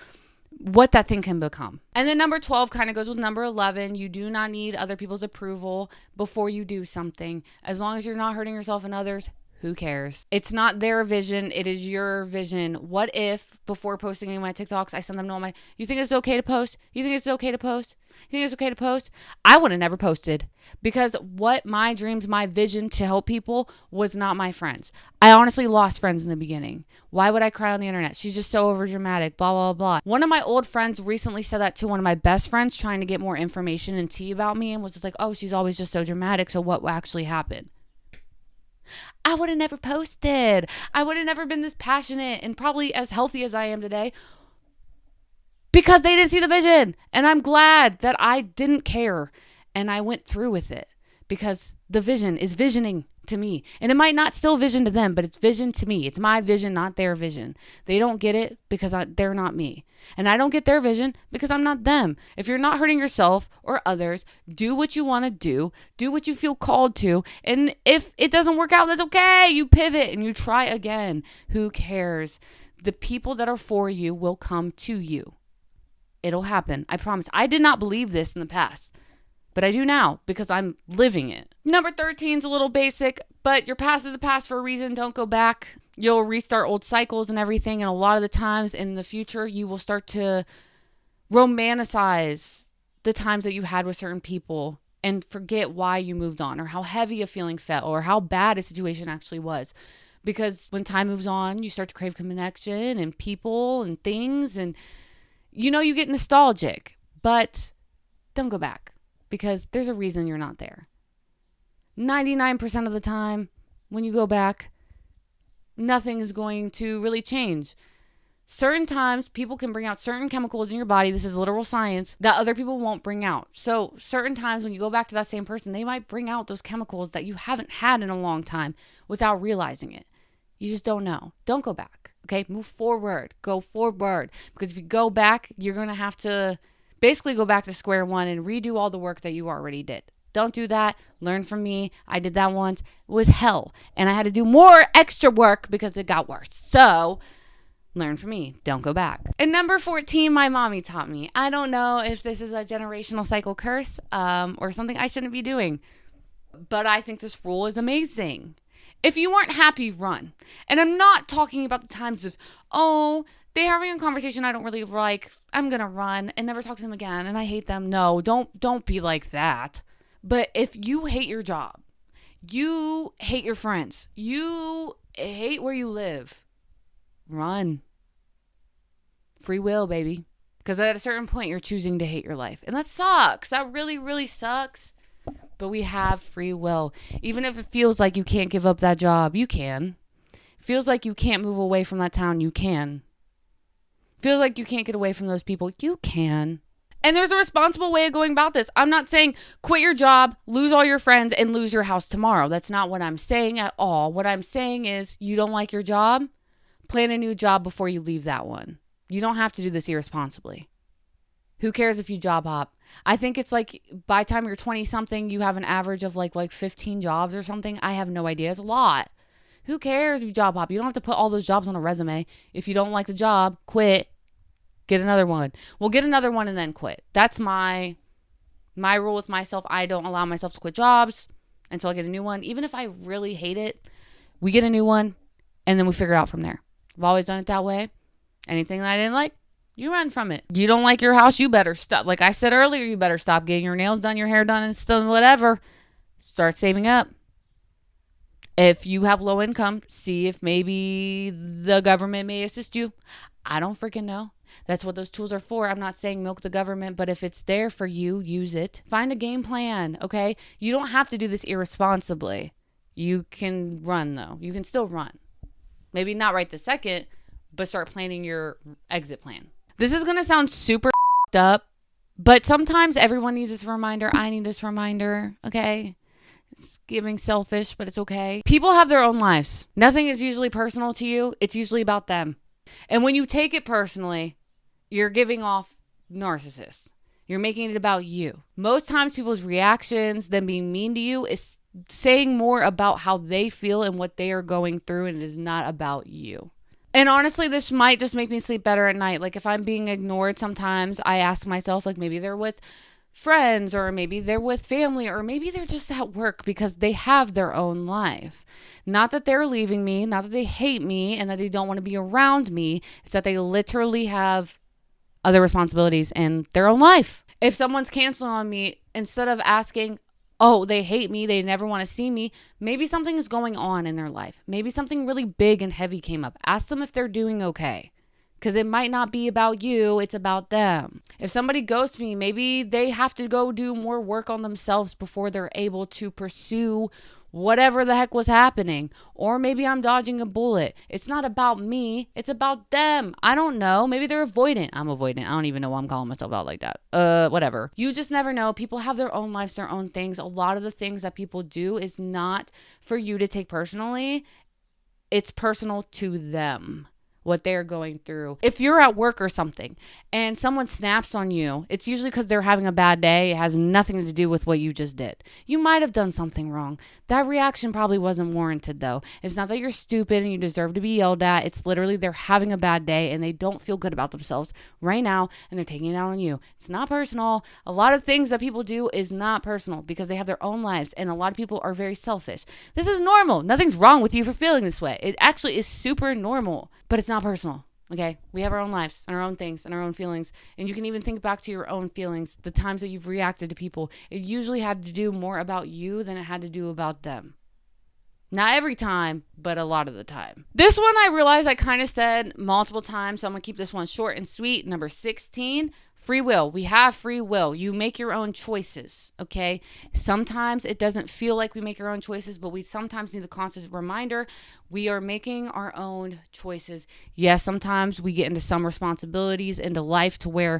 what that thing can become. And then number 12 kind of goes with number 11. You do not need other people's approval before you do something. As long as you're not hurting yourself and others, who cares? It's not their vision. It is your vision. What if before posting any of my TikToks, I send them to all my, you think it's okay to post? You think it's okay to post? You think it's okay to post? I would have never posted, because what my dreams, my vision to help people was not my friends. I honestly lost friends in the beginning. Why would I cry on the internet? She's just so overdramatic, blah, blah, blah. One of my old friends recently said that to one of my best friends trying to get more information and tea about me, and was just like, oh, she's always just so dramatic. So what actually happened? I would have never posted. I would have never been this passionate and probably as healthy as I am today, because they didn't see the vision. And I'm glad that I didn't care and I went through with it, because the vision is visioning. to me. And it might not still vision to them, but it's vision to me. It's my vision, not their vision. They don't get it because they're not me. And I don't get their vision because I'm not them. If you're not hurting yourself or others, do what you want to do. Do what you feel called to. And if it doesn't work out, that's okay. You pivot and you try again. Who cares? The people that are for you will come to you. It'll happen. I promise. I did not believe this in the past, but I do now because I'm living it. Number 13 is a little basic, but your past is a past for a reason. Don't go back. You'll restart old cycles and everything. And a lot of the times in the future, you will start to romanticize the times that you had with certain people and forget why you moved on or how heavy a feeling felt or how bad a situation actually was. Because when time moves on, you start to crave connection and people and things. And, you get nostalgic, but don't go back because there's a reason you're not there. 99% of the time, when you go back, nothing is going to really change. Certain times, people can bring out certain chemicals in your body. This is literal science that other people won't bring out. So certain times when you go back to that same person, they might bring out those chemicals that you haven't had in a long time without realizing it. You just don't know. Don't go back. Okay, move forward. Go forward. Because if you go back, you're going to have to basically go back to square one and redo all the work that you already did. Don't do that. Learn from me. I did that once. It was hell. And I had to do more extra work because it got worse. So learn from me. Don't go back. And number 14, my mommy taught me. I don't know if this is a generational cycle curse or something I shouldn't be doing, but I think this rule is amazing. If you weren't happy, run. And I'm not talking about the times of, they're having a conversation I don't really like. I'm going to run and never talk to them again. And I hate them. No, don't be like that. But if you hate your job, you hate your friends, you hate where you live, run. Free will, baby. Because at a certain point, you're choosing to hate your life. And that sucks. That really, really sucks. But we have free will. Even if it feels like you can't give up that job, you can. Feels like you can't move away from that town, you can. Feels like you can't get away from those people, you can. And there's a responsible way of going about this. I'm not saying quit your job, lose all your friends, and lose your house tomorrow. That's not what I'm saying at all. What I'm saying is you don't like your job, plan a new job before you leave that one. You don't have to do this irresponsibly. Who cares if you job hop? I think it's like by the time you're 20 something, you have an average of like 15 jobs or something. I have no idea. It's a lot. Who cares if you job hop? You don't have to put all those jobs on a resume. If you don't like the job, quit. Get another one. Well, get another one and then quit. That's my rule with myself. I don't allow myself to quit jobs until I get a new one. Even if I really hate it, we get a new one and then we figure it out from there. I've always done it that way. Anything that I didn't like, you run from it. You don't like your house, you better stop. Like I said earlier, you better stop getting your nails done, your hair done, and stuff, whatever. Start saving up. If you have low income, see if maybe the government may assist you. I don't freaking know. That's what those tools are for. I'm not saying milk the government, but if it's there for you, use it. Find a game plan, okay? You don't have to do this irresponsibly. You can run, though. You can still run. Maybe not right this second, but start planning your exit plan. This is going to sound super up, but sometimes everyone needs this reminder. I need this reminder, okay? It's giving selfish, but it's okay. People have their own lives. Nothing is usually personal to you. It's usually about them. And when you take it personally, you're giving off narcissists. You're making it about you. Most times people's reactions, them being mean to you, is saying more about how they feel and what they are going through, and it is not about you. And honestly, this might just make me sleep better at night. Like if I'm being ignored, sometimes I ask myself, like maybe they're with friends or maybe they're with family or maybe they're just at work because they have their own life. Not that they're leaving me, not that they hate me and that they don't want to be around me. It's that they literally have other responsibilities in their own life. If someone's canceling on me, instead of asking, oh, they hate me, they never want to see me, maybe something is going on in their life. Maybe something really big and heavy came up. Ask them if they're doing okay. Because it might not be about you, it's about them. If somebody ghosts me, maybe they have to go do more work on themselves before they're able to pursue whatever the heck was happening. Or maybe I'm dodging a bullet. It's not about me. It's about them. I don't know. Maybe they're avoidant. I'm avoidant. I don't even know why I'm calling myself out like that. Whatever. You just never know. People have their own lives, their own things. A lot of the things that people do is not for you to take personally. It's personal to them, what they're going through. If you're at work or something and someone snaps on you, it's usually because they're having a bad day. It has nothing to do with what you just did. You might have done something wrong. That reaction probably wasn't warranted, though. It's not that you're stupid and you deserve to be yelled at. It's literally they're having a bad day and they don't feel good about themselves right now and they're taking it out on you. It's not personal. A lot of things that people do is not personal because they have their own lives, and a lot of people are very selfish. This is normal. Nothing's wrong with you for feeling this way. It actually is super normal, but it's not personal. Okay, we have our own lives and our own things and our own feelings, and you can even think back to your own feelings, the times that you've reacted to people. It usually had to do more about you than it had to do about them. Not every time, but a lot of the time. This one I realized I kind of said multiple times, so I'm gonna keep this one short and sweet. Number 16, free will. We have free will. You make your own choices, okay? Sometimes it doesn't feel like we make our own choices, but we sometimes need the constant reminder we are making our own choices. Yes, sometimes we get into some responsibilities into life to where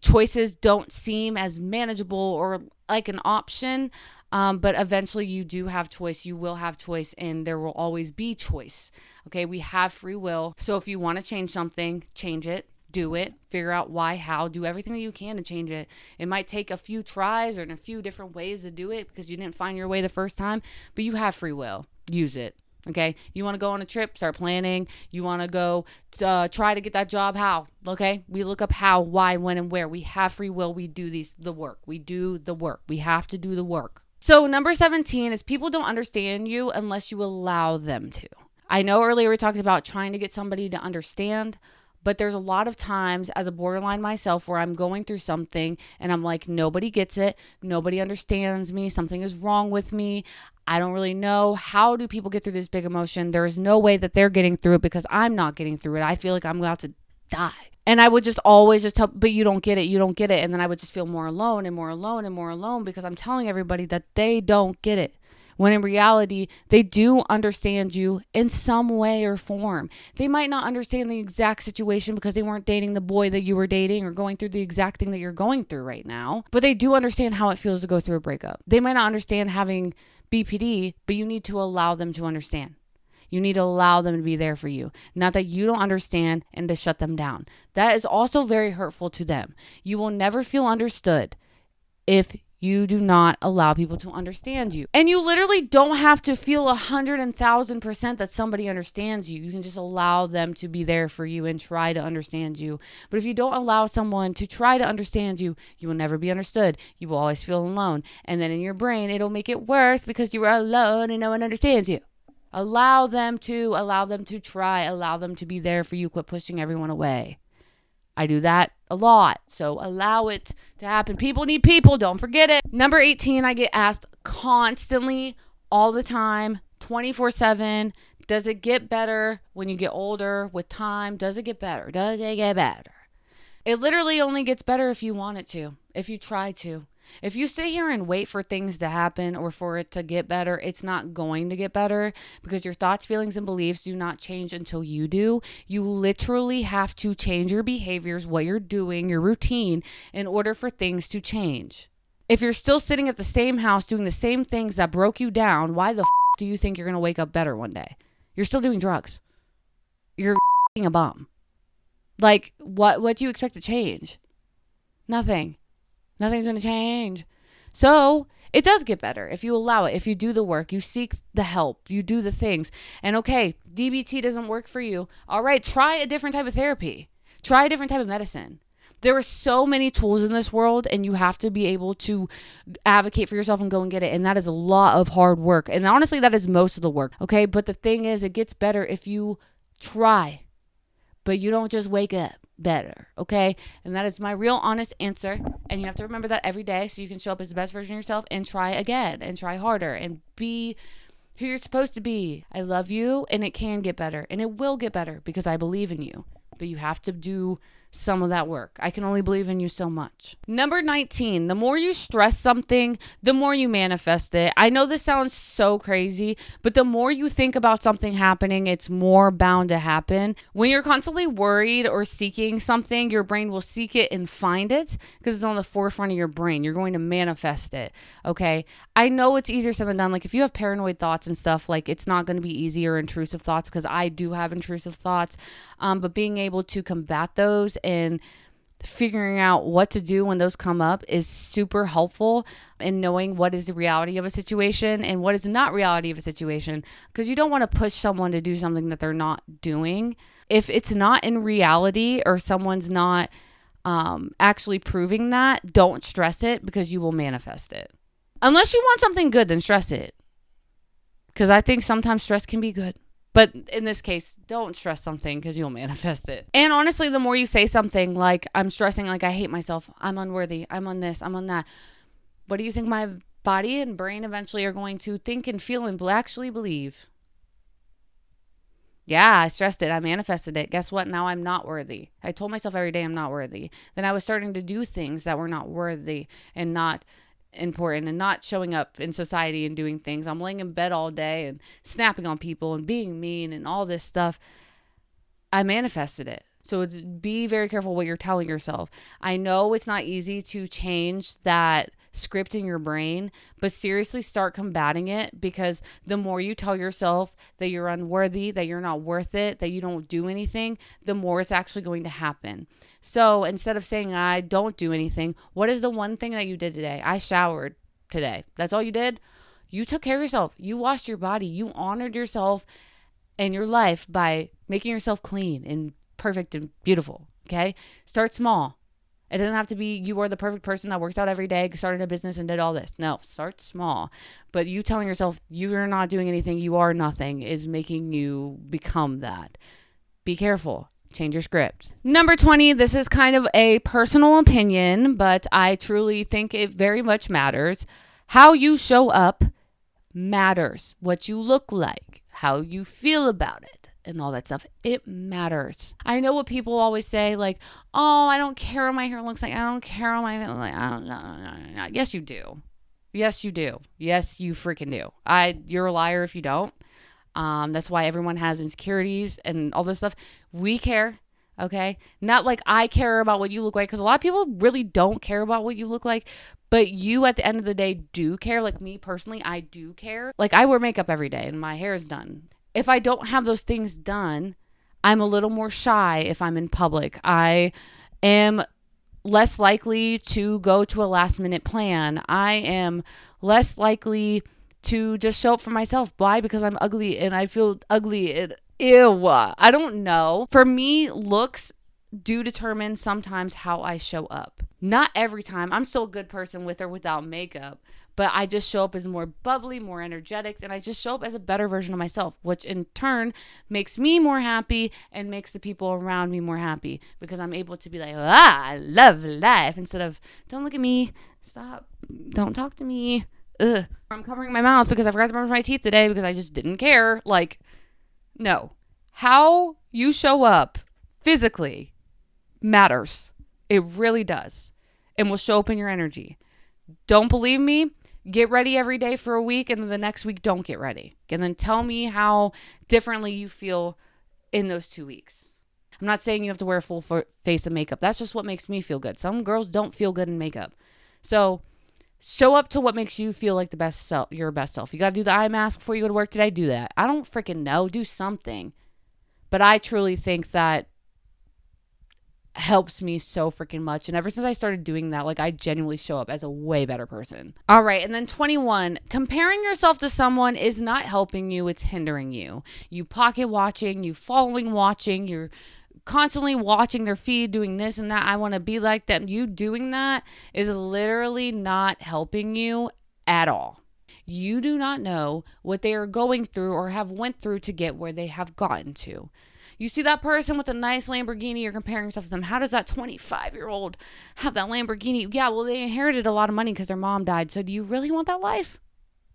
choices don't seem as manageable or like an option, but eventually you do have choice. You will have choice, and there will always be choice. Okay, we have free will. So if you want to change something, change it. Do it, figure out why, how, do everything that you can to change it. It might take a few tries or in a few different ways to do it because you didn't find your way the first time, but you have free will. Use it. Okay. You want to go on a trip, start planning. You want to go try to get that job. How? Okay. We look up how, why, when, and where. We have free will. We do the work. We do the work. We have to do the work. So number 17 is people don't understand you unless you allow them to. I know earlier we talked about trying to get somebody to understand, but there's a lot of times as a borderline myself where I'm going through something and I'm like, nobody gets it. Nobody understands me. Something is wrong with me. I don't really know. How do people get through this big emotion? There is no way that they're getting through it because I'm not getting through it. I feel like I'm about to die. And I would just always just tell, but you don't get it. You don't get it. And then I would just feel more alone and more alone and more alone because I'm telling everybody that they don't get it. When in reality, they do understand you in some way or form. They might not understand the exact situation because they weren't dating the boy that you were dating or going through the exact thing that you're going through right now, but they do understand how it feels to go through a breakup. They might not understand having BPD, but you need to allow them to understand. You need to allow them to be there for you. Not that you don't understand and to shut them down. That is also very hurtful to them. You will never feel understood if you do not allow people to understand you. And you literally don't have to feel 100,000% that somebody understands you. You can just allow them to be there for you and try to understand you. But if you don't allow someone to try to understand you, you will never be understood. You will always feel alone. And then in your brain, it'll make it worse because you are alone and no one understands you. Allow them to try, allow them to be there for you. Quit pushing everyone away. I do that a lot. So allow it to happen. People need people. Don't forget it. Number 18, I get asked constantly, all the time, 24/7. Does it get better when you get older with time? Does it get better? Does it get better? It literally only gets better if you want it to, if you try to. If you sit here and wait for things to happen or for it to get better, it's not going to get better because your thoughts, feelings, and beliefs do not change until you do. You literally have to change your behaviors, what you're doing, your routine, in order for things to change. If you're still sitting at the same house doing the same things that broke you down, why the do you think you're going to wake up better one day? You're still doing drugs. You're a bum. Like, what do you expect to change? Nothing. Nothing's going to change. So it does get better if you allow it. If you do the work, you seek the help, you do the things. And okay, DBT doesn't work for you. All right, try a different type of therapy. Try a different type of medicine. There are so many tools in this world and you have to be able to advocate for yourself and go and get it. And that is a lot of hard work. And honestly, that is most of the work. Okay, but the thing is, it gets better if you try, but you don't just wake up better, okay? And that is my real honest answer. And you have to remember that every day so you can show up as the best version of yourself and try again and try harder and be who you're supposed to be. I love you and it can get better and it will get better because I believe in you. But you have to do some of that work. I can only believe in you so much. Number 19, the more you stress something, the more you manifest it. I know this sounds so crazy, but the more you think about something happening, it's more bound to happen. When you're constantly worried or seeking something, your brain will seek it and find it because it's on the forefront of your brain. You're going to manifest it. Okay. I know it's easier said than done. Like if you have paranoid thoughts and stuff, like it's not going to be easy, or intrusive thoughts, because I do have intrusive thoughts. But being able to combat those and figuring out what to do when those come up is super helpful in knowing what is the reality of a situation and what is not reality of a situation, because you don't want to push someone to do something that they're not doing. If it's not in reality or someone's not actually proving that, don't stress it, because you will manifest it. Unless you want something good, then stress it, because I think sometimes stress can be good. But in this case, don't stress something, because you'll manifest it. And honestly, the more you say something like, I'm stressing, like I hate myself, I'm unworthy, I'm on this, I'm on that, what do you think my body and brain eventually are going to think and feel and actually believe? Yeah, I stressed it. I manifested it. Guess what? Now I'm not worthy. I told myself every day I'm not worthy. Then I was starting to do things that were not worthy and not important and not showing up in society and doing things. I'm laying in bed all day and snapping on people and being mean and all this stuff. I manifested it. So be very careful what you're telling yourself. I know it's not easy to change that script in your brain, but seriously start combating it, because the more you tell yourself that you're unworthy, that you're not worth it, that you don't do anything, the more it's actually going to happen. So instead of saying, I don't do anything, what is the one thing that you did today? I showered today. That's all you did? You took care of yourself. You washed your body. You honored yourself and your life by making yourself clean and perfect and beautiful. Okay? Start small. It doesn't have to be you are the perfect person that works out every day, started a business and did all this. No, start small. But you telling yourself you're not doing anything, you are nothing, is making you become that. Be careful. Change your script. Number 20, this is kind of a personal opinion, but I truly think it very much matters. How you show up matters. What you look like, how you feel about it, and all that stuff. It matters. I know what people always say, like, oh, I don't care what my hair looks like. I don't care what my hair looks like. I don't know. Yes, you do. Yes, you do. Yes, you freaking do. You're a liar if you don't. That's why everyone has insecurities and all this stuff. We care, okay? Not like I care about what you look like, because a lot of people really don't care about what you look like. But you, at the end of the day, do care. Like me personally, I do care. Like I wear makeup every day and my hair is done. If I don't have those things done, I'm a little more shy if I'm in public. I am less likely to go to a last minute plan. I am less likely to just show up for myself. Why? Because I'm ugly and I feel ugly. Ew. I don't know. For me, looks do determine sometimes how I show up. Not every time. I'm still a good person with or without makeup. But I just show up as more bubbly, more energetic, and I just show up as a better version of myself, which in turn makes me more happy and makes the people around me more happy, because I'm able to be like, I love life, instead of, don't look at me, stop, don't talk to me, ugh. I'm covering my mouth because I forgot to brush my teeth today because I just didn't care. Like, no. How you show up physically matters. It really does. And will show up in your energy. Don't believe me? Get ready every day for a week, and then the next week don't get ready. And then tell me how differently you feel in those 2 weeks. I'm not saying you have to wear a full face of makeup. That's just what makes me feel good. Some girls don't feel good in makeup. So show up to what makes you feel like the best self, your best self. You got to do the eye mask before you go to work today. Do that. I don't freaking know. Do something. But I truly think that helps me so freaking much. And ever since I started doing that, like I genuinely show up as a way better person. All right. And then 21, comparing yourself to someone is not helping you. It's hindering you. You pocket watching, you following watching, you're constantly watching their feed, doing this and that. I want to be like them. You doing that is literally not helping you at all. You do not know what they are going through or have went through to get where they have gotten to. You see that person with a nice Lamborghini, you're comparing yourself to them. How does that 25-year-old have that Lamborghini? Yeah, well, they inherited a lot of money because their mom died. So do you really want that life?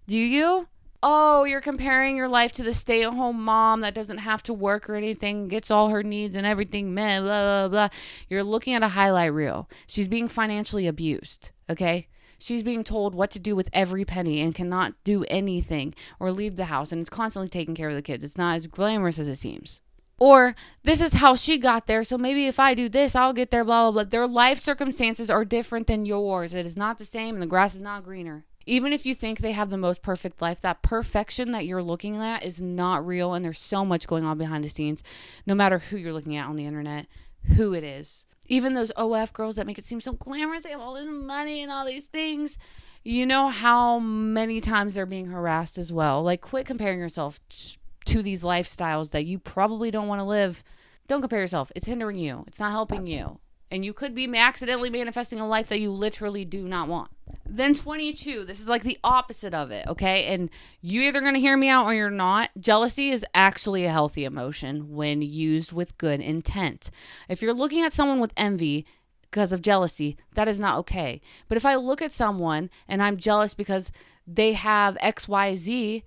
Do you? Oh, you're comparing your life to the stay-at-home mom that doesn't have to work or anything, gets all her needs and everything, man, blah, blah, blah. You're looking at a highlight reel. She's being financially abused, okay? She's being told what to do with every penny and cannot do anything or leave the house and is constantly taking care of the kids. It's not as glamorous as it seems. Or this is how she got there, so maybe if I do this, I'll get there, blah, blah, blah. Their life circumstances are different than yours. It is not the same, and the grass is not greener. Even if you think they have the most perfect life, that perfection that you're looking at is not real, and there's so much going on behind the scenes, no matter who you're looking at on the internet, who it is. Even those OF girls that make it seem so glamorous, they have all this money and all these things. You know how many times they're being harassed as well. Like, quit comparing yourself to these lifestyles that you probably don't want to live. Don't compare yourself. It's hindering you. It's not helping you. And you could be accidentally manifesting a life that you literally do not want. Then 22, this is like the opposite of it, okay? And you're either going to hear me out or you're not. Jealousy is actually a healthy emotion when used with good intent. If you're looking at someone with envy because of jealousy, that is not okay. But if I look at someone and I'm jealous because they have XYZ,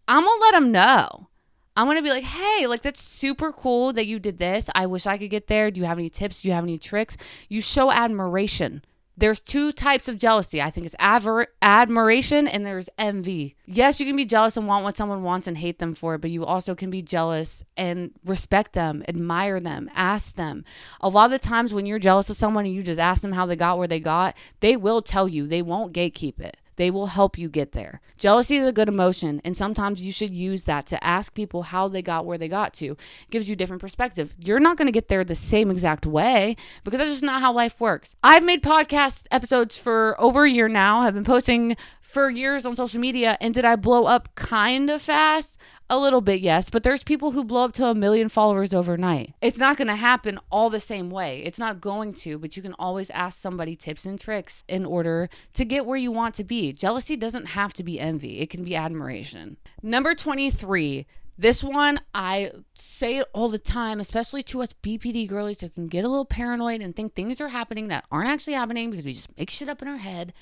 I'm going to let them know. I'm going to be like, hey, like, that's super cool that you did this. I wish I could get there. Do you have any tips? Do you have any tricks? You show admiration. There's two types of jealousy. I think it's admiration and there's envy. Yes, you can be jealous and want what someone wants and hate them for it, but you also can be jealous and respect them, admire them, ask them. A lot of the times when you're jealous of someone and you just ask them how they got where they got, they will tell you. They won't gatekeep it. They will help you get there. Jealousy is a good emotion, and sometimes you should use that to ask people how they got where they got to. It gives you different perspective. You're not going to get there the same exact way because that's just not how life works. I've made podcast episodes for over a year now. I've been posting for years on social media, and did I blow up kind of fast? A little bit, yes, but there's people who blow up to 1 million followers overnight. It's not going to happen all the same way. It's not going to, but you can always ask somebody tips and tricks in order to get where you want to be. Jealousy doesn't have to be envy. It can be admiration. Number 23. This one, I say it all the time, especially to us BPD girlies who can get a little paranoid and think things are happening that aren't actually happening because we just make shit up in our head.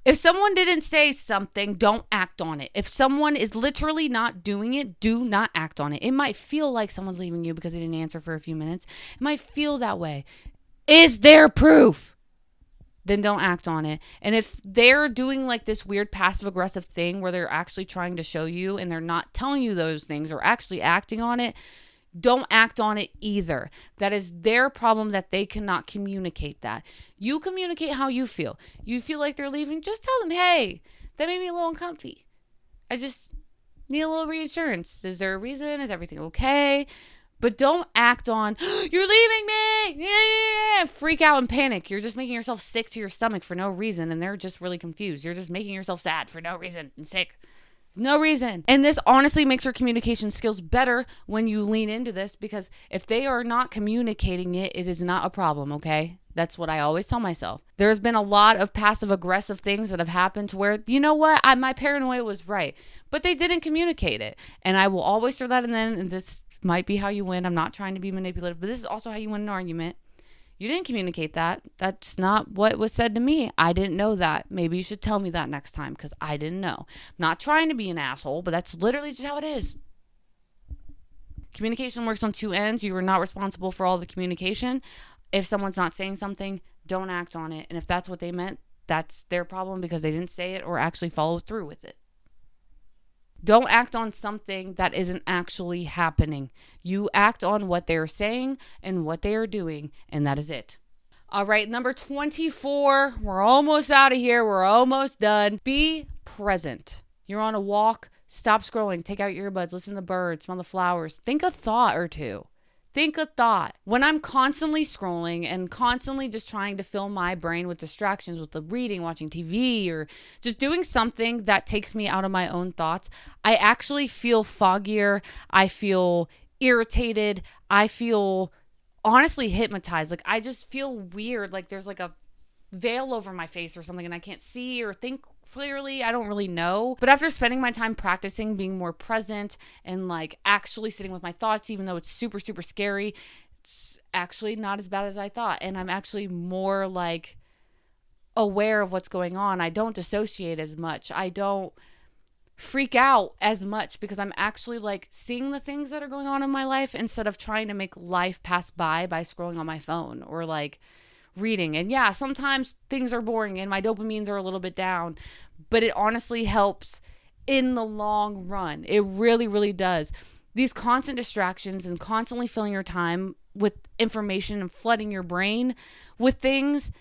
If someone didn't say something, don't act on it. If someone is literally not doing it, do not act on it. It might feel like someone's leaving you because they didn't answer for a few minutes. It might feel that way. Is there proof? Then don't act on it. And if they're doing like this weird passive aggressive thing where they're actually trying to show you and they're not telling you those things or actually acting on it, don't act on it either. That is their problem that they cannot communicate that. You communicate how you feel. You feel like they're leaving, just tell them, hey, that made me a little uncomfy. I just need a little reassurance. Is there a reason? Is everything okay? But don't act on, you're leaving me, yeah, freak out and panic. You're just making yourself sick to your stomach for no reason, and they're just really confused. You're just making yourself sad for no reason and sick. No reason. And this honestly makes your communication skills better when you lean into this, because if they are not communicating it, it is not a problem, okay? That's what I always tell myself. There's been a lot of passive aggressive things that have happened to where, you know what, my paranoia was right, but they didn't communicate it. And I will always throw that in then, and this might be how you win. I'm not trying to be manipulative, but this is also how you win an argument. You didn't communicate that. That's not what was said to me. I didn't know that. Maybe you should tell me that next time because I didn't know. I'm not trying to be an asshole, but that's literally just how it is. Communication works on two ends. You are not responsible for all the communication. If someone's not saying something, don't act on it. And if that's what they meant, that's their problem because they didn't say it or actually follow through with it. Don't act on something that isn't actually happening. You act on what they're saying and what they are doing, and that is it. All right, number 24. We're almost out of here. We're almost done. Be present. You're on a walk. Stop scrolling. Take out your earbuds. Listen to the birds. Smell the flowers. Think a thought or two. Think a thought. When I'm constantly scrolling and constantly just trying to fill my brain with distractions, with the reading, watching TV, or just doing something that takes me out of my own thoughts, I actually feel foggier. I feel irritated. I feel honestly hypnotized. Like I just feel weird. Like there's like a veil over my face or something and I can't see or think clearly. I don't really know. But after spending my time practicing being more present and like actually sitting with my thoughts, even though it's super, super scary, it's actually not as bad as I thought. And I'm actually more like aware of what's going on. I don't dissociate as much. I don't freak out as much because I'm actually like seeing the things that are going on in my life instead of trying to make life pass by scrolling on my phone or like reading. And yeah, sometimes things are boring and my dopamines are a little bit down, but it honestly helps in the long run. It really, really does. These constant distractions and constantly filling your time with information and flooding your brain with things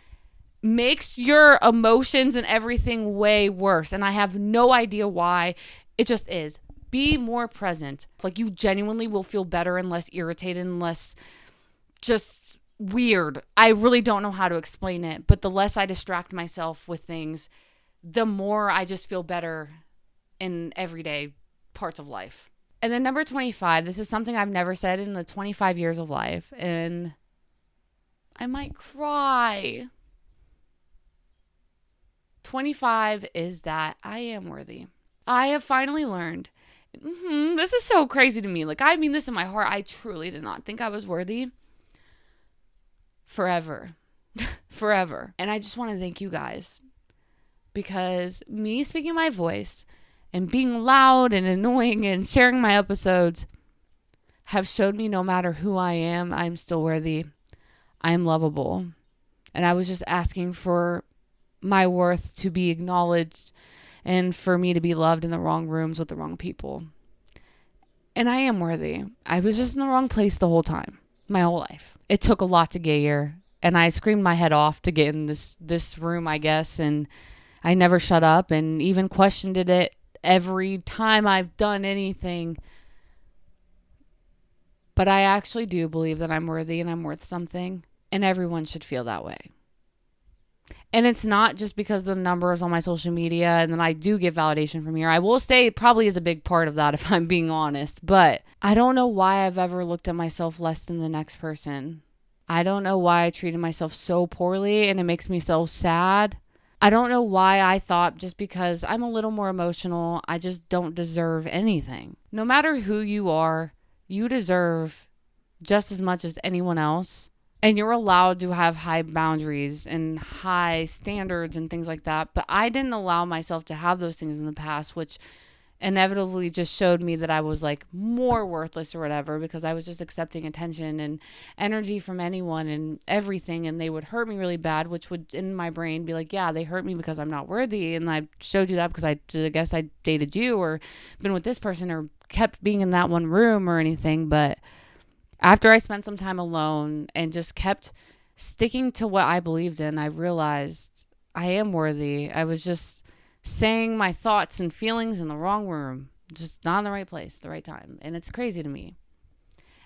makes your emotions and everything way worse. And I have no idea why. It just is. Be more present. Like, you genuinely will feel better and less irritated and less just weird. I really don't know how to explain it, but the less I distract myself with things, the more I just feel better in everyday parts of life. And then number 25, this is something I've never said in the 25 years of life, and I might cry. 25 is that I am worthy. I have finally learned. This is so crazy to me. Like, I mean this in my heart. I truly did not think I was worthy forever. Forever. And I just want to thank you guys, because me speaking my voice and being loud and annoying and sharing my episodes have showed me no matter who I am, I'm still worthy. I am lovable. And I was just asking for my worth to be acknowledged and for me to be loved in the wrong rooms with the wrong people. And I am worthy. I was just in the wrong place the whole time, my whole life. It took a lot to get here, and I screamed my head off to get in this room, I guess, and I never shut up and even questioned it every time I've done anything. But I actually do believe that I'm worthy and I'm worth something, and everyone should feel that way. And it's not just because the numbers on my social media, and then I do get validation from here. I will say it probably is a big part of that if I'm being honest. But I don't know why I've ever looked at myself less than the next person. I don't know why I treated myself so poorly, and it makes me so sad. I don't know why I thought just because I'm a little more emotional, I just don't deserve anything. No matter who you are, you deserve just as much as anyone else. And you're allowed to have high boundaries and high standards and things like that. But I didn't allow myself to have those things in the past, which inevitably just showed me that I was like more worthless or whatever, because I was just accepting attention and energy from anyone and everything. And they would hurt me really bad, which would in my brain be like, yeah, they hurt me because I'm not worthy. And I showed you that because I guess I dated you or been with this person or kept being in that one room or anything. But after I spent some time alone and just kept sticking to what I believed in, I realized I am worthy. I was just saying my thoughts and feelings in the wrong room, just not in the right place, the right time. And it's crazy to me.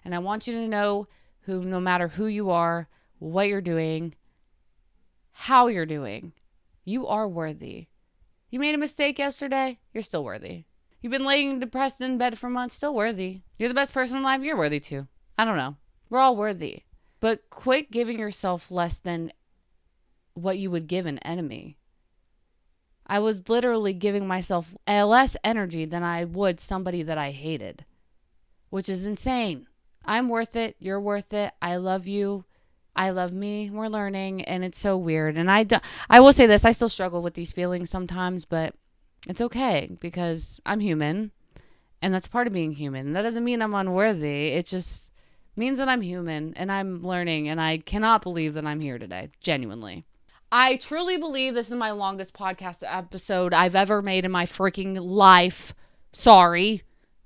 And I want you to know no matter who you are, what you're doing, how you're doing, you are worthy. You made a mistake yesterday, you're still worthy. You've been laying depressed in bed for months, still worthy. You're the best person alive, you're worthy too. I don't know. We're all worthy. But quit giving yourself less than what you would give an enemy. I was literally giving myself less energy than I would somebody that I hated, which is insane. I'm worth it. You're worth it. I love you. I love me. We're learning, and it's so weird. And I will say this. I still struggle with these feelings sometimes, but it's okay because I'm human, and that's part of being human. That doesn't mean I'm unworthy. It just means that I'm human and I'm learning, and I cannot believe that I'm here today. Genuinely. I truly believe this is my longest podcast episode I've ever made in my freaking life. Sorry.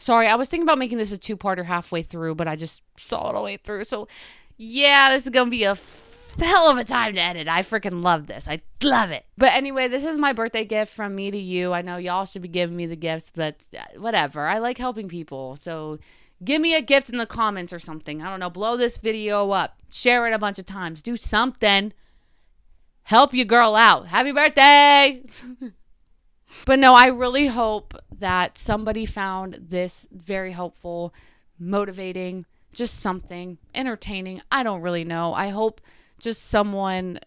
I was thinking about making this a 2-parter halfway through, but I just saw it all the way through. So yeah, this is going to be a hell of a time to edit. I freaking love this. I love it. But anyway, this is my birthday gift from me to you. I know y'all should be giving me the gifts, but whatever. I like helping people. So give me a gift in the comments or something. I don't know. Blow this video up. Share it a bunch of times. Do something. Help your girl out. Happy birthday. But no, I really hope that somebody found this very helpful, motivating, just something entertaining. I don't really know. I hope just someone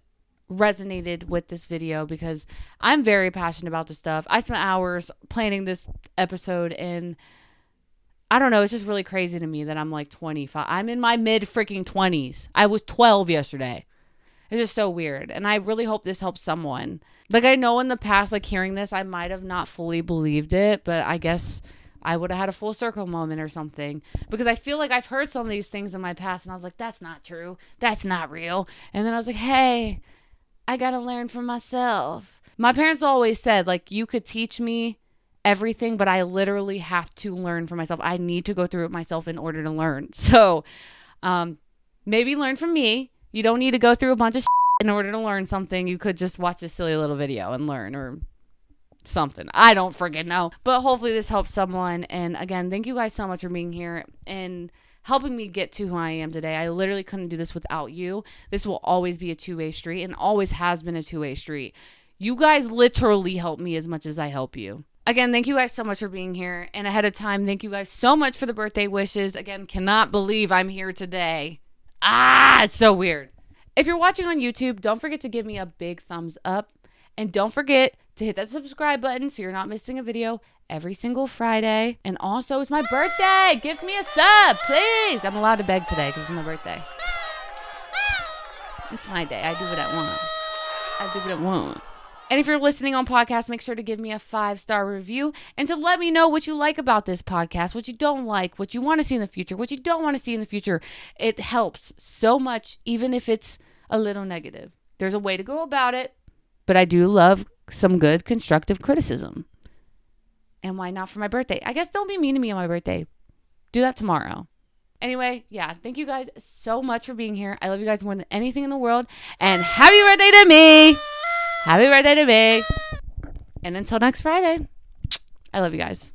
resonated with this video, because I'm very passionate about this stuff. I spent hours planning this episode, and I don't know, it's just really crazy to me that I'm like 25. I'm in my mid freaking 20s. I was 12 yesterday. It's just so weird. And I really hope this helps someone. Like, I know in the past, like, hearing this, I might have not fully believed it, but I guess I would have had a full circle moment or something. Because I feel like I've heard some of these things in my past, and I was like, that's not true. That's not real. And then I was like, hey, I got to learn from myself. My parents always said, like, you could teach me everything, but I literally have to learn for myself. I need to go through it myself in order to learn. So maybe learn from me. You don't need to go through a bunch of shit in order to learn something. You could just watch a silly little video and learn, or something. I don't freaking know. But hopefully this helps someone. And again, thank you guys so much for being here and helping me get to who I am today. I literally couldn't do this without you. This will always be a two-way street, and always has been a two-way street. You guys literally help me as much as I help you. Again, thank you guys so much for being here. And ahead of time, thank you guys so much for the birthday wishes. Again, cannot believe I'm here today. It's so weird. If you're watching on YouTube, don't forget to give me a big thumbs up. And don't forget to hit that subscribe button so you're not missing a video every single Friday. And also, it's my birthday. Give me a sub, please. I'm allowed to beg today because it's my birthday. It's my day. I do what I want. I do what I want. And if you're listening on podcast, make sure to give me a 5-star review and to let me know what you like about this podcast, what you don't like, what you want to see in the future, what you don't want to see in the future. It helps so much, even if it's a little negative. There's a way to go about it, but I do love some good constructive criticism. And why not for my birthday? I guess don't be mean to me on my birthday. Do that tomorrow. Anyway, yeah, thank you guys so much for being here. I love you guys more than anything in the world. And happy birthday to me. Happy birthday to me. And until next Friday, I love you guys.